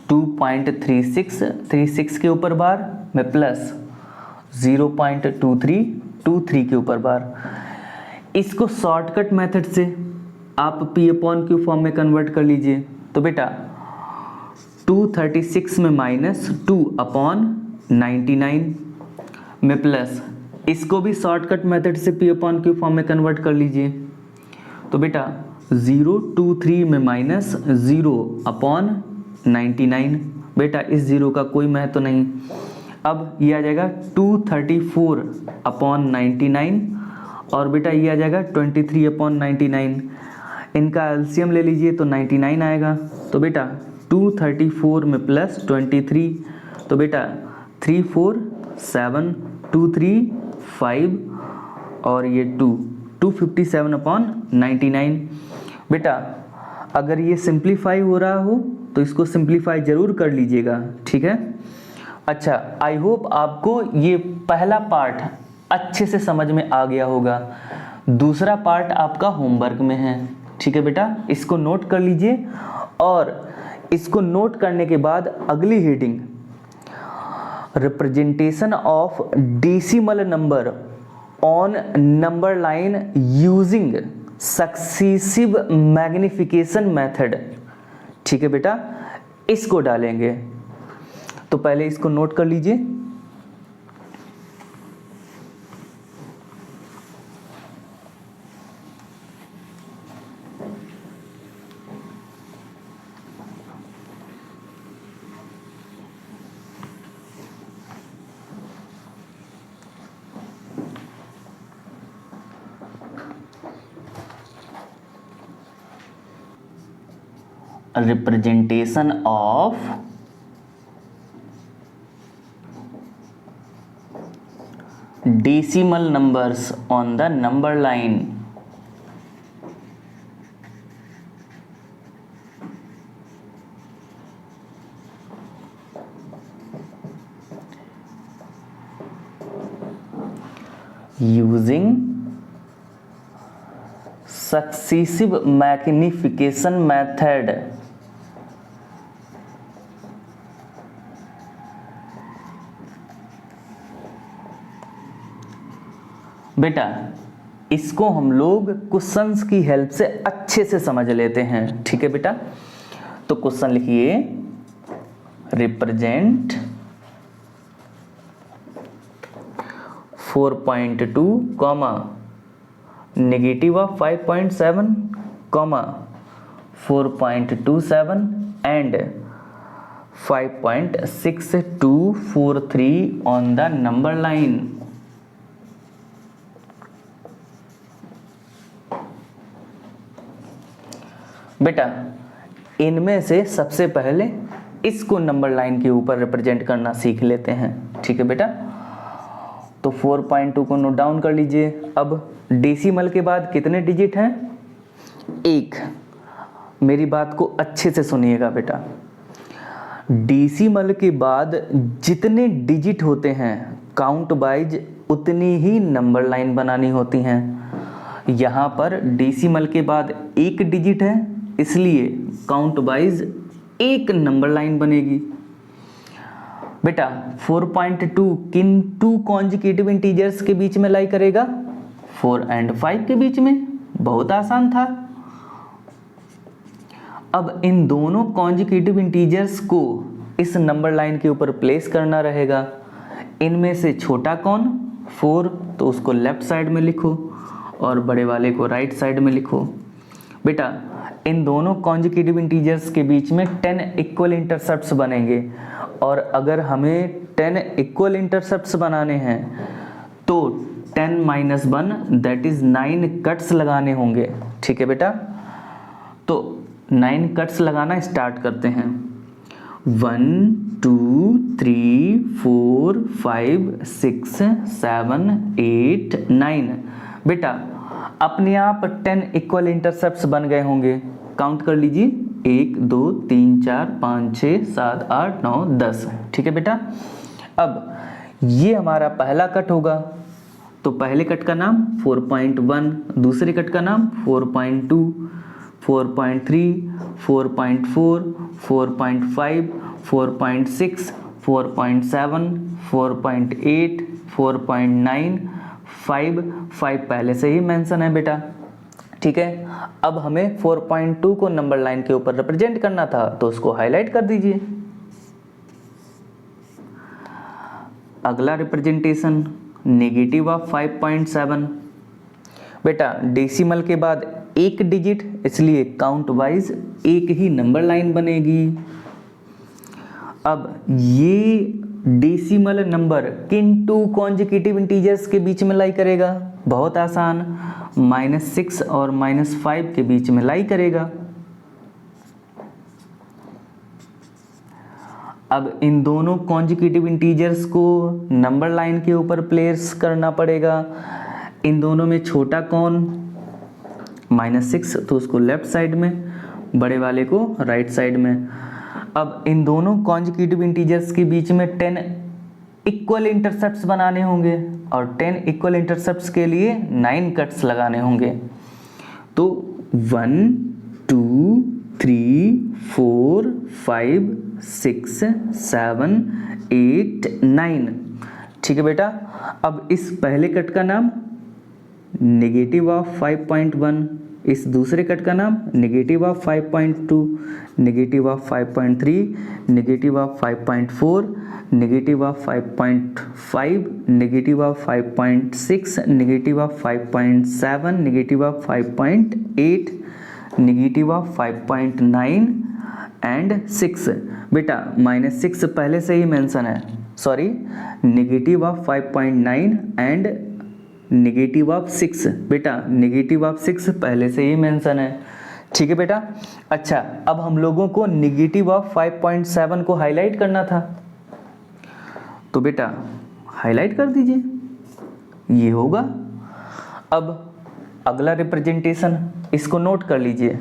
[SPEAKER 1] 2.36 के ऊपर बार में प्लस 0.23 के ऊपर बार। इसको शॉर्टकट मेथड से आप p अपॉन क्यू फॉर्म में कन्वर्ट कर लीजिए। तो बेटा 236 में माइनस 2 अपॉन 99 में प्लस, इसको भी शॉर्टकट मेथड से p अपॉन क्यू फॉर्म में कन्वर्ट कर लीजिए। तो बेटा 023 में माइनस 0 अपॉन 99। बेटा इस जीरो का कोई महत्व नहीं। अब ये आ जाएगा 234 अपॉन 99 और बेटा ये आ जाएगा 23 अपॉन 99। इनका एलसीएम ले लीजिए तो 99 आएगा। तो बेटा 234 में प्लस 23, तो बेटा 3 4 7 2 3 5 और ये 257 अपॉन 99। बेटा अगर ये सिंप्लीफाई हो रहा हो तो इसको सिंप्लीफाई जरूर कर लीजिएगा। ठीक है, अच्छा आई होप आपको ये पहला पार्ट अच्छे से समझ में आ गया होगा। दूसरा पार्ट आपका होमवर्क में है। ठीक है बेटा, इसको नोट कर लीजिए और इसको नोट करने के बाद अगली heading representation of decimal number on number line using successive magnification method. ठीक है बेटा, इसको डालेंगे। तो पहले इसको नोट कर लीजिए। Representation of decimal numbers on the number line. Using successive magnification method. बेटा इसको हम लोग क्वेश्चंस की हेल्प से अच्छे से समझ लेते हैं। ठीक है बेटा, तो क्वेश्चन लिखिए represent 4.2 comma negative of 5.7 comma 4.27 and 5.6243 on the number line. बेटा इनमें से सबसे पहले इसको नंबर लाइन के ऊपर रिप्रेजेंट करना सीख लेते हैं। ठीक है बेटा, तो 4.2 को नोट डाउन कर लीजिए। अब डेसिमल के बाद कितने डिजिट हैं? 1। मेरी बात को अच्छे से सुनिएगा बेटा, डेसिमल के बाद जितने डिजिट होते हैं काउंट वाइज उतनी ही नंबर लाइन बनानी होती हैं। यहाँ पर डेसिमल के बाद 1 डिजिट है, इसलिए काउंट वाइज 1 नंबर लाइन बनेगी। बेटा 4.2 किन 2 कॉन्जिक्यूटिव इंटीजर्स के बीच में लाई करेगा? 4 और 5 के बीच में। बहुत आसान था। अब इन दोनों कॉन्जिक्यूटिव इंटीजर्स को इस नंबर लाइन के ऊपर प्लेस करना रहेगा। इनमें से छोटा कौन? 4, तो उसको लेफ्ट साइड में लिखो और बड़े वाले को राइट साइड में लिखो। बेटा इन दोनों कॉन्जिक्यूटिव इंटीजर्स के बीच में 10 इक्वल इंटरसेप्ट्स बनेंगे, और अगर हमें 10 इक्वल इंटरसेप्ट्स बनाने हैं तो 10 - 1 दैट इज 9 कट्स लगाने होंगे। ठीक है बेटा, तो 9 कट्स लगाना स्टार्ट करते हैं। 1 2 3 4 5 6 7 8 9। बेटा अपने आप 10 इक्वल इंटरसेप्ट्स बन गए होंगे। काउंट कर लीजिए, 1 2 3 4 5 6 7 8 9 10। ठीक है बेटा, अब ये हमारा पहला कट होगा, तो पहले कट का नाम 4.1, दूसरे कट का नाम 4.2, 4.3, 4.4, 4.5, 4.6, 4.7, 4.8, 4.9, 5 पहले से ही मेंशन है बेटा। ठीक है, अब हमें 4.2 को नंबर लाइन के ऊपर रिप्रेजेंट करना था, तो उसको हाईलाइट कर दीजिए। अगला रिप्रेजेंटेशन नेगेटिव ऑफ 5.7। बेटा डेसिमल के बाद 1 डिजिट, इसलिए काउंट वाइज 1 ही नंबर लाइन बनेगी। अब ये डेसिमल नंबर किन 2 कॉन्जिक्यूटिव इंटीजर्स के बीच में लाई करेगा? बहुत आसान, -6 और -5 के बीच में लाई करेगा। अब इन दोनों कॉन्जिक्यूटिव इंटीजर्स को नंबर लाइन के ऊपर प्लेस करना पड़ेगा। इन दोनों में छोटा कौन? -6, तो उसको लेफ्ट साइड में, बड़े वाले को राइट साइड में। अब इन दोनों कॉन्जिक्यूटिव इंटीजर्स के बीच में 10 इक्वल इंटरसेप्ट्स बनाने होंगे, और 10 इक्वल इंटरसेप्ट्स के लिए 9 कट्स लगाने होंगे। तो 1 2 3 4 5 6 7 8 9। ठीक है बेटा, अब इस पहले कट का नाम नेगेटिव ऑफ 5.1, इस दूसरे कट का नाम negative of 5.2, negative of 5.3, negative of 5.4, negative of 5.5, negative of 5.6, negative of 5.7, negative of 5.8, negative of 5.9 and 6। बेटा -6 पहले से ही मेंशन है, sorry, negative of 5.9 and negative of 6। बेटा नेगेटिव ऑफ 6 पहले से ही मेंशन है। ठीक है बेटा, अच्छा अब हम लोगों को नेगेटिव ऑफ 5.7 को हाईलाइट करना था, तो बेटा हाईलाइट कर दीजिए, ये होगा। अब अगला रिप्रेजेंटेशन, इसको नोट कर लीजिए।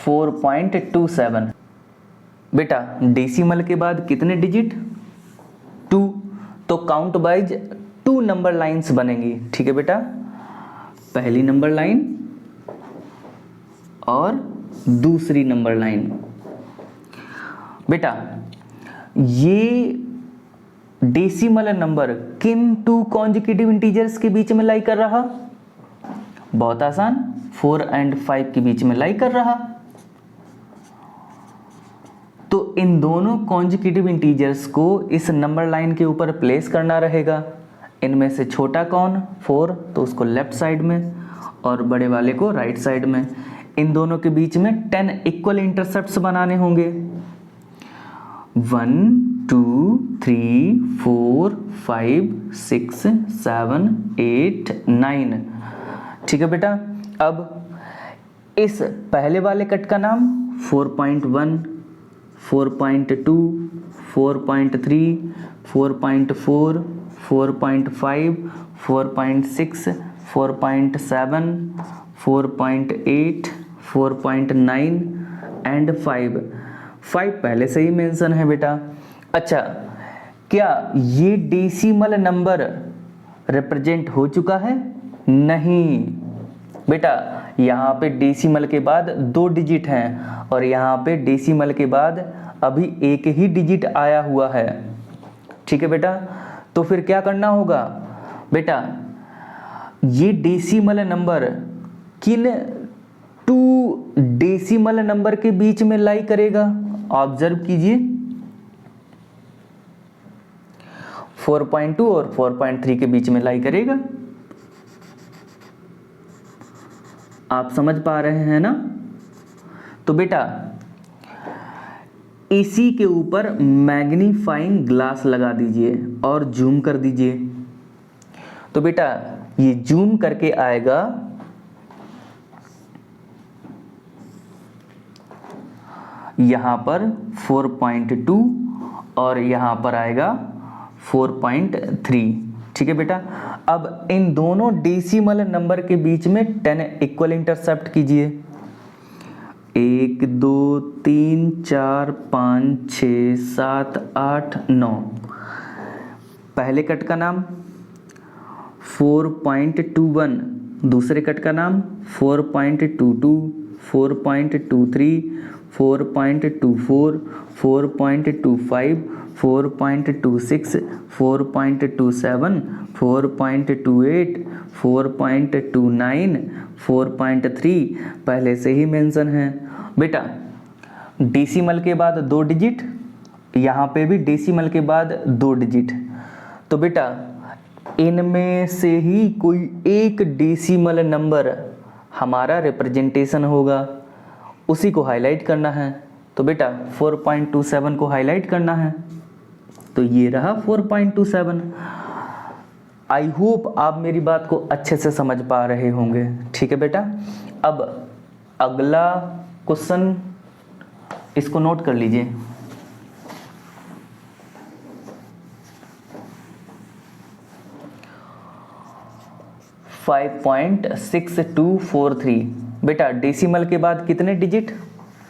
[SPEAKER 1] .27। बेटा डेसिमल के बाद कितने डिजिट? 2, तो काउंट वाइज 2 नंबर लाइंस बनेंगी। ठीक है बेटा, पहली नंबर लाइन और दूसरी नंबर लाइन। बेटा ये डेसिमल नंबर किन 2 कॉन्जिक्यूटिव इंटीजर्स के बीच में लाई कर रहा? बहुत आसान, 4 और 5 के बीच में लाई कर रहा। तो इन दोनों कॉन्जिक्यूटिव इंटीजर्स को इस नंबर लाइन के ऊपर प्लेस करना रहेगा। इनमें से छोटा कौन? 4, तो उसको लेफ्ट साइड में और बड़े वाले को राइट साइड में। इन दोनों के बीच में 10 इक्वल इंटरसेप्ट्स बनाने होंगे। 1 2 3 4 5 6 7 8 9। ठीक है बेटा। अब इस पहले वाले कट का नाम 4.1, 4.2, 4.3, 4.4, 4.5, 4.6, 4.7, 4.8, 4.9 एंड 5। 5 पहले से ही मेंशन है बेटा। अच्छा, क्या ये डेसिमल नंबर रिप्रेजेंट हो चुका है? नहीं बेटा, यहाँ पे डेसिमल के बाद 2 डिजिट हैं और यहाँ पे डेसिमल के बाद अभी एक ही डिजिट आया हुआ है। ठीक है बेटा, तो फिर क्या करना होगा बेटा, ये डेसिमल नंबर किन 2 डेसिमल नंबर के बीच में लाई करेगा? ऑब्जर्व कीजिए, 4.2 और 4.3 के बीच में लाई करेगा। आप समझ पा रहे हैं ना? तो बेटा इसी के ऊपर मैग्नीफाइंग ग्लास लगा दीजिए और जूम कर दीजिए। तो बेटा ये जूम करके आएगा यहाँ पर 4.2 और यहाँ पर आएगा 4.3। ठीक है बेटा। अब इन दोनों डेसिमल नंबर के बीच में 10 इक्वल इंटरसेप्ट कीजिए। 1 2 3 4 5 6 7 8 9। पहले कट का नाम 4.21, दूसरे कट का नाम 4.22, 4.23, 4.24, 4.25, 4.26, 4.27, 4.28, 4.29, 4.3 पहले से ही मेंशन है बेटा। डेसिमल के बाद 2 डिजिट, यहाँ पे भी डेसिमल के बाद 2 डिजिट। तो बेटा इनमें से ही कोई एक डेसिमल नंबर हमारा रिप्रेजेंटेशन होगा, उसी को हाईलाइट करना है। तो बेटा 4.27 को हाईलाइट करना है, तो ये रहा 4.27। आई होप आप मेरी बात को अच्छे से समझ पा रहे होंगे। ठीक है बेटा। अब अगला क्वेश्चन, इसको नोट कर लीजिए। फाइव 5.6243 बेटा डेसिमल के बाद कितने डिजिट?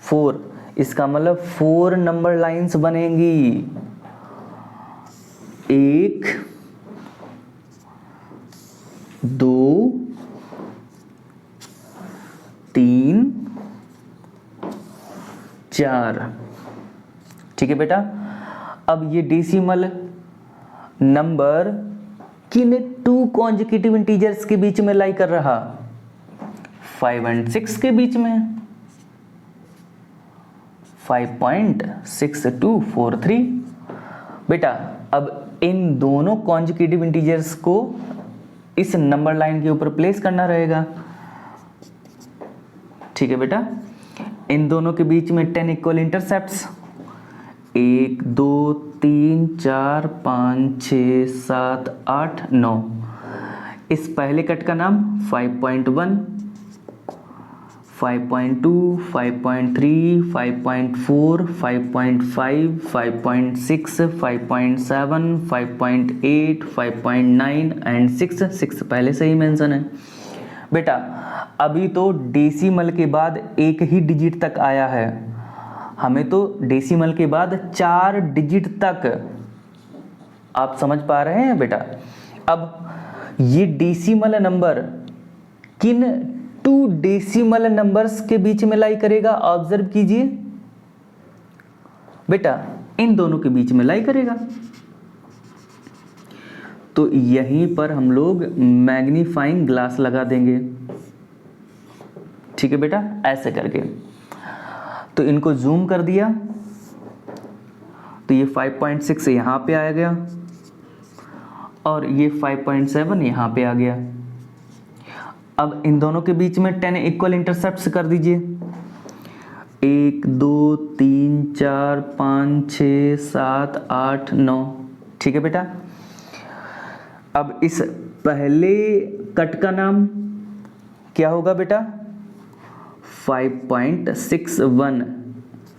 [SPEAKER 1] 4। इसका मतलब 4 नंबर लाइंस बनेंगी। 1 2 3 4। ठीक है बेटा। अब ये डेसिमल नंबर किन 2 कॉन्जिक्यूटिव इंटीजर्स के बीच में लाई कर रहा? 5 और 6 के बीच में, 5.6243। बेटा अब इन दोनों कॉन्जिक्यूटिव इंटीजर्स को इस नंबर लाइन के ऊपर प्लेस करना रहेगा। ठीक है बेटा। इन दोनों के बीच में 10 इक्वल इंटरसेप्ट्स, 1 2 3 4 5 6 7 8 9। इस पहले कट का नाम 5.1, 5.2, 5.3, 5.4, 5.5, 5.6, 5.7, 5.8, 5.9 एंड 6। 6 पहले से ही मेंशन है बेटा। अभी तो डेसिमल के बाद एक ही डिजिट तक आया है, हमें तो डेसिमल के बाद 4 डिजिट तक, आप समझ पा रहे हैं बेटा। अब ये डेसिमल नंबर किन 2 डेसिमल नंबर्स के बीच में लाई करेगा? ऑब्जर्व कीजिए बेटा, इन दोनों के बीच में लाई करेगा। तो यहीं पर हम लोग मैग्नीफाइंग ग्लास लगा देंगे। ठीक है बेटा, ऐसे करके। तो इनको जूम कर दिया तो ये 5.6 यहाँ पे आ गया और ये 5.7 यहाँ पे आ गया। अब इन दोनों के बीच में 10 इक्वल इंटरसेप्ट्स कर दीजिए। 1 2 3 4 5 6 7 8 9। ठीक है बेटा। अब इस पहले कट का नाम क्या होगा बेटा? 5.61,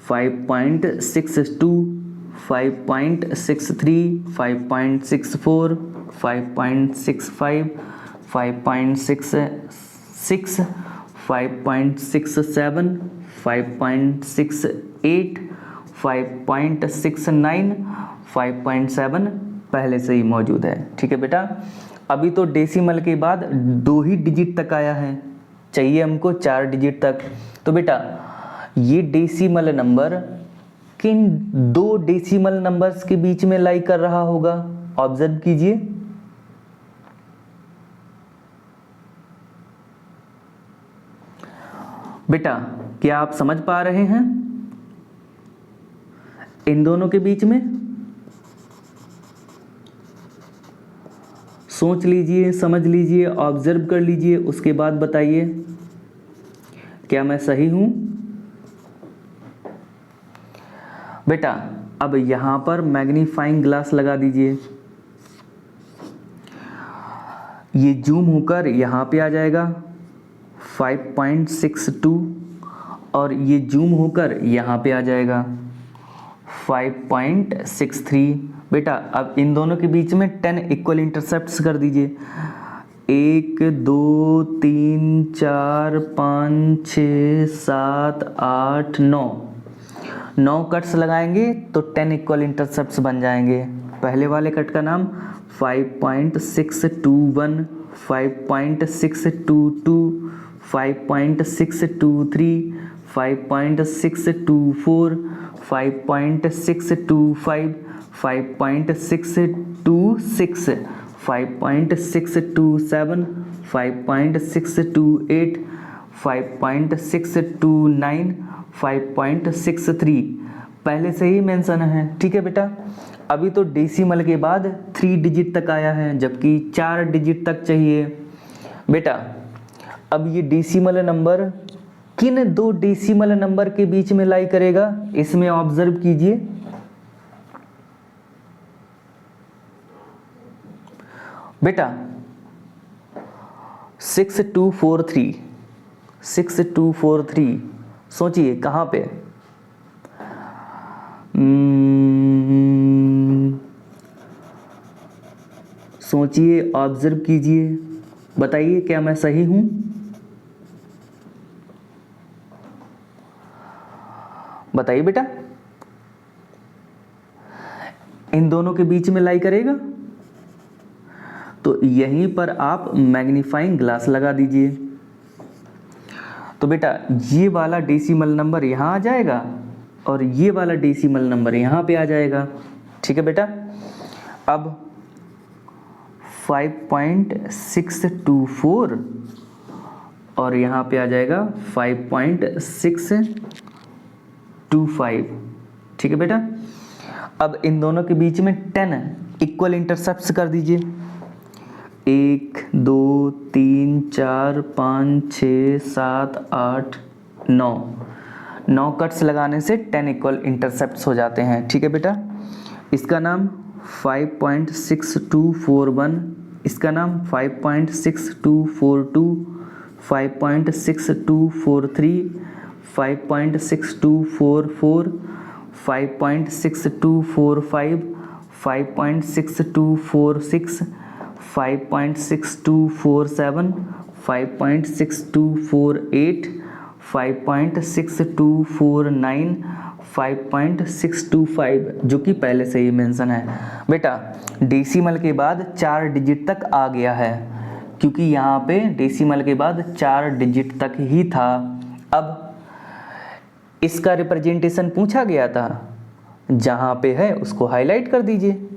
[SPEAKER 1] 5.62, 5.63, 5.64, 5.65, 5.66, 5.67, 5.68, 5.69, 5.7 पहले से ही मौजूद है। ठीक है बेटा। अभी तो डेसिमल के बाद 2 ही डिजिट तक आया है, चाहिए हमको 4 डिजिट तक। तो बेटा ये डेसिमल नंबर किन 2 डेसिमल नंबर्स के बीच में लाई कर रहा होगा? ऑब्जर्व कीजिए। बेटा क्या आप समझ पा रहे हैं? इन दोनों के बीच में सोच लीजिए, समझ लीजिए, ऑब्जर्व कर लीजिए, उसके बाद बताइए क्या मैं सही हूं? बेटा अब यहां पर मैग्नीफाइंग ग्लास लगा दीजिए, ये जूम होकर यहां पे आ जाएगा 5.62 और ये जूम होकर यहाँ पे आ जाएगा 5.63। बेटा अब इन दोनों के बीच में 10 इक्वल इंटरसेप्ट्स कर दीजिए। 1 2 3 4 5 6 7 8 9, 9 कट्स लगाएंगे तो 10 इक्वल इंटरसेप्ट्स बन जाएंगे। पहले वाले कट का नाम 5.621, 5.622, 5.623, 5.624, 5.625, 5.626, 5.627, 5.628, 5.629, 5.63 पहले से ही मेंशन है। ठीक है बेटा। अभी तो डेसिमल के बाद 3 डिजिट तक आया है, जबकि 4 डिजिट तक चाहिए। बेटा अब ये डेसिमल नंबर किन 2 डेसिमल नंबर के बीच में लाई करेगा? इसमें ऑब्जर्व कीजिए। बेटा 6243, 6243 सोचिए कहाँ पे? सोचिए, ऑब्जर्व कीजिए, बताइए क्या मैं सही हूं? बताइए बेटा। इन दोनों के बीच में लाई करेगा तो यहीं पर आप मैग्नीफाइंग ग्लास लगा दीजिए। तो बेटा ये वाला डेसिमल नंबर यहां आ जाएगा और ये वाला डेसिमल नंबर यहां पे आ जाएगा। ठीक है बेटा। अब 5.624 और यहाँ पे आ जाएगा 5.625। ठीक है बेटा। अब इन दोनों के बीच में 10 इक्वल इंटरसेप्ट्स कर दीजिए। 1 2 3 4 5 6 7 8 9, 9 कट्स लगाने से 10 इक्वल इंटरसेप्ट्स हो जाते हैं। ठीक है बेटा। इसका नाम 5.6241, इसका नाम 5.6242, 5.6243, 5.6244, 5.6245, 5.6246, 5.6247, 5.6248, 5.6249, 5.625 जो कि पहले से ही मेंशन है। बेटा डेसिमल के बाद 4 डिजिट तक आ गया है, क्योंकि यहाँ पे डेसिमल के बाद 4 डिजिट तक ही था। अब इसका रिप्रेजेंटेशन पूछा गया था, जहाँ पे है उसको हाईलाइट कर दीजिए।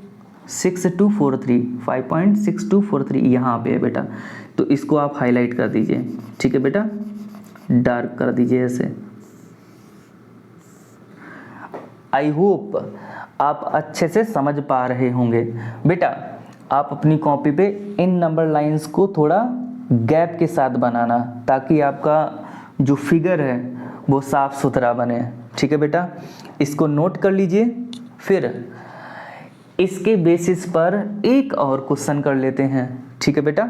[SPEAKER 1] 6243, 5.6243 यहाँ पे है बेटा, तो इसको आप हाईलाइट कर दीजिए। ठीक है बेटा, डार्क कर दीजिए ऐसे। आई होप आप अच्छे से समझ पा रहे होंगे। बेटा आप अपनी कॉपी पे इन नंबर लाइंस को थोड़ा गैप के साथ बनाना, ताकि आपका जो फिगर है वो साफ सुथरा बने। ठीक है बेटा, इसको नोट कर लीजिए। फिर इसके बेसिस पर एक और क्वेश्चन कर लेते हैं। ठीक है बेटा,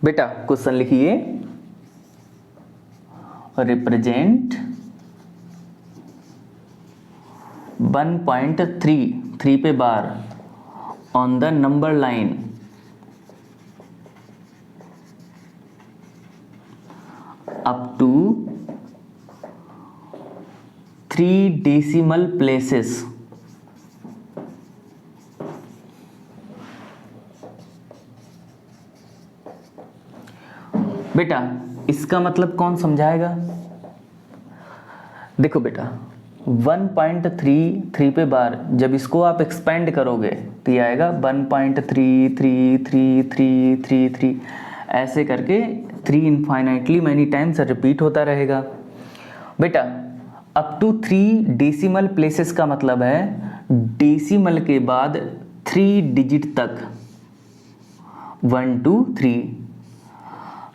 [SPEAKER 1] बेटा क्वेश्चन लिखिए, रिप्रेजेंट 1.3 पे bar on the number line up to 3 decimal places. बेटा इसका मतलब कौन समझाएगा? देखो बेटा 1.33 पे बार जब इसको आप एक्सपेंड करोगे तो ये आएगा 1.333333, ऐसे करके 3 इनफाइनाइटली मैनी टाइम्स रिपीट होता रहेगा। बेटा अप टू 3 डेसिमल प्लेसेस का मतलब है डेसिमल के बाद 3 डिजिट तक, 1 2 3।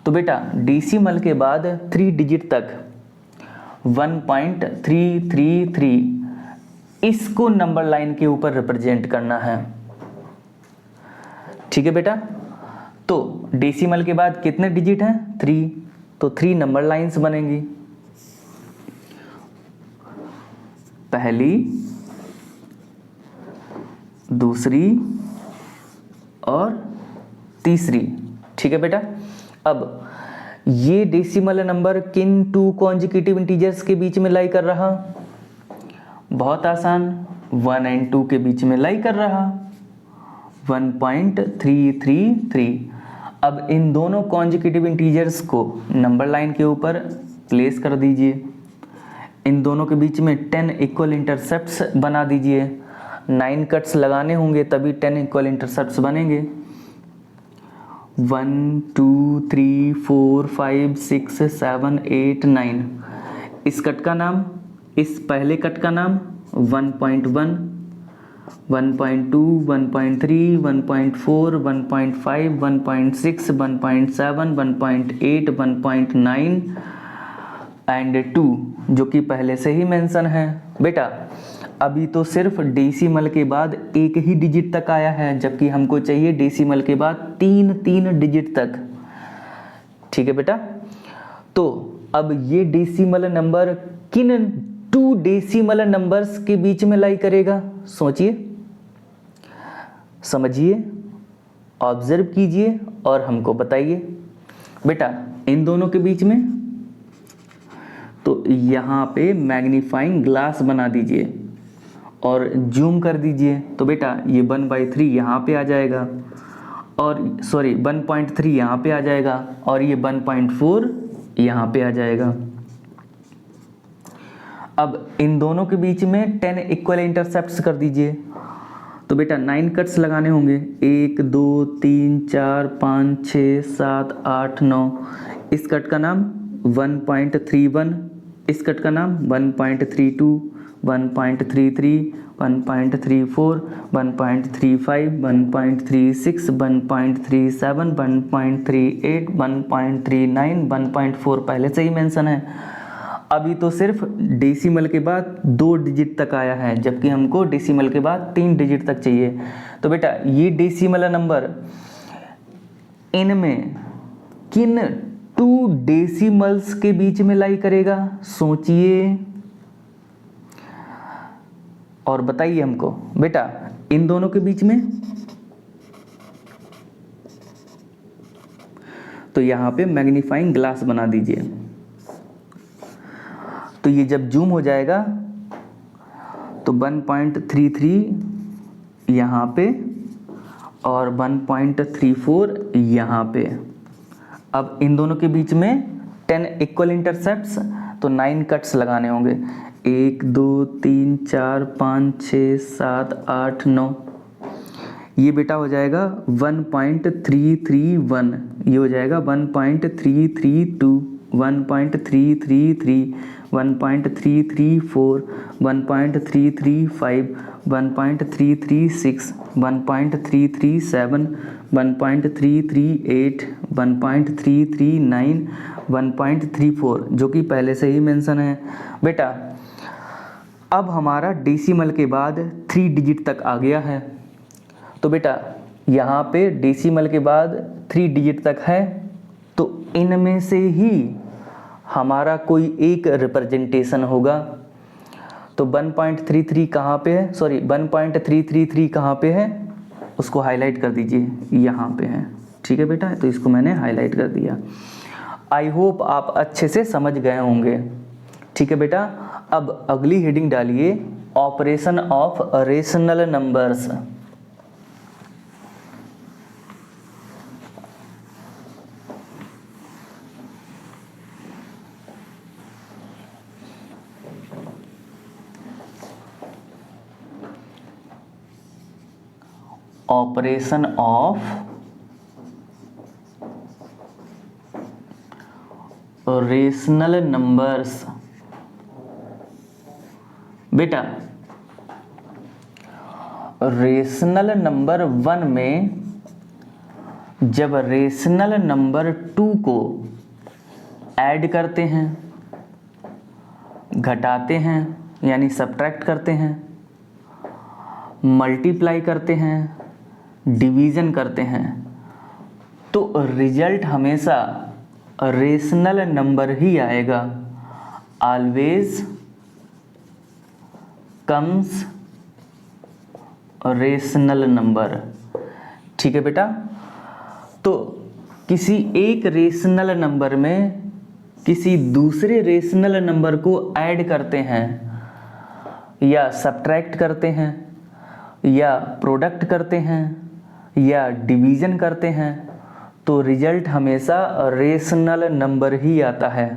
[SPEAKER 1] तो बेटा डेसिमल के बाद 3 डिजिट तक 1.333, इसको नंबर लाइन के ऊपर रिप्रेजेंट करना है। ठीक है बेटा, तो डेसिमल के बाद कितने डिजिट हैं? 3, तो 3 नंबर लाइंस बनेंगी। पहली, दूसरी और तीसरी। ठीक है बेटा, अब ये डेसिमल नंबर किन 2 कॉन्जिक्यूटिव इंटीजर्स के बीच में लाई कर रहा? बहुत आसान, 1 और 2 के बीच में लाई कर रहा, 1.333। अब इन दोनों कॉन्जिक्यूटिव इंटीजर्स को नंबर लाइन के ऊपर प्लेस कर दीजिए। इन दोनों के बीच में 10 इक्वल इंटरसेप्ट्स बना दीजिए। 9 कट्स लगाने होंगे तभी 10 इक्वल इंटरसेप्ट्स बनेंगे। 1 2 3 4 5 6 7 8 9। इस कट का नाम, इस पहले कट का नाम 1.1, 1.2, 1.3, 1.4, 1.5, 1.6, 1.7, 1.8, 1.9 एंड 2, जो कि पहले से ही मेंशन है। बेटा अभी तो सिर्फ डेसिमल के बाद एक ही डिजिट तक आया है, जबकि हमको चाहिए डेसिमल के बाद 3 डिजिट तक। ठीक है बेटा, तो अब ये डेसिमल नंबर किन 2 डेसिमल नंबर्स के बीच में लाई करेगा? सोचिए, समझिए, ऑब्जर्व कीजिए और हमको बताइए। बेटा इन दोनों के बीच में तो यहाँ पे मैग्नीफाइंग ग्लास बना दीजिए और जूम कर दीजिए। तो बेटा ये 1/3 यहाँ पे आ जाएगा, और सॉरी 1.3 यहाँ पे आ जाएगा, और ये 1.4 यहाँ पे आ जाएगा। अब इन दोनों के बीच में 10 इक्वल इंटरसेप्ट्स कर दीजिए। तो बेटा 9 कट्स लगाने होंगे, 1 2 3 4 5 6 7 8 9। इस कट का नाम 1.31, इस कट का नाम 1.32, 1.33, 1.34, 1.35, 1.36, 1.37, 1.38, 1.39, 1.4 पहले से ही मेंशन है। अभी तो सिर्फ डेसिमल के बाद 2 डिजिट तक आया है, जबकि हमको डेसिमल के बाद 3 डिजिट तक चाहिए। तो बेटा ये डेसिमल नंबर इनमें किन 2 डेसिमल्स के बीच में लाई करेगा? सोचिए और बताइए हमको। बेटा इन दोनों के बीच में तो यहां पे मैग्नीफाइंग ग्लास बना दीजिए। तो ये जब जूम हो जाएगा तो 1.33 यहाँ पे और 1.34 यहाँ पे। अब इन दोनों के बीच में 10 इक्वल इंटरसेप्ट्स, तो 9 कट्स लगाने होंगे, 1 2 3 4 5 6 7 8 9। ये बेटा हो जाएगा 1.331, ये हो जाएगा 1.332, 1.333, 1.334, 1.335, 1.336, 1.337, 1.338, 1.339, 1.34, जो कि पहले से ही मेंशन है बेटा। अब हमारा डेसिमल के बाद 3 डिजिट तक आ गया है, तो बेटा यहाँ पे डेसिमल के बाद 3 डिजिट तक है, तो इनमें से ही हमारा कोई एक रिप्रेजेंटेशन होगा। तो 1.33 कहाँ पे है, सॉरी 1.333 कहाँ पे है, उसको हाईलाइट कर दीजिए, यहाँ पे है। ठीक है बेटा, तो इसको मैंने हाईलाइट कर दिया। आई होप आप अच्छे से समझ गए होंगे। ठीक है बेटा, अब अगली हेडिंग डालिए, operation of rational numbers. Operation of rational numbers. बेटा रेशनल नंबर 1 में जब रेशनल नंबर 2 को ऐड करते हैं, घटाते हैं यानी सब्ट्रैक्ट करते हैं, मल्टीप्लाई करते हैं, डिवीज़न करते हैं, तो रिजल्ट हमेशा रेशनल नंबर ही आएगा। Always comes rational number. ठीक है बेटा, तो किसी एक रेशनल नंबर में किसी दूसरे रेशनल नंबर को ऐड करते हैं या सब्ट्रैक्ट करते हैं या प्रोडक्ट करते हैं या डिवीज़न करते हैं, तो रिजल्ट हमेशा रेशनल नंबर ही आता है।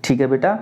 [SPEAKER 1] ठीक है बेटा।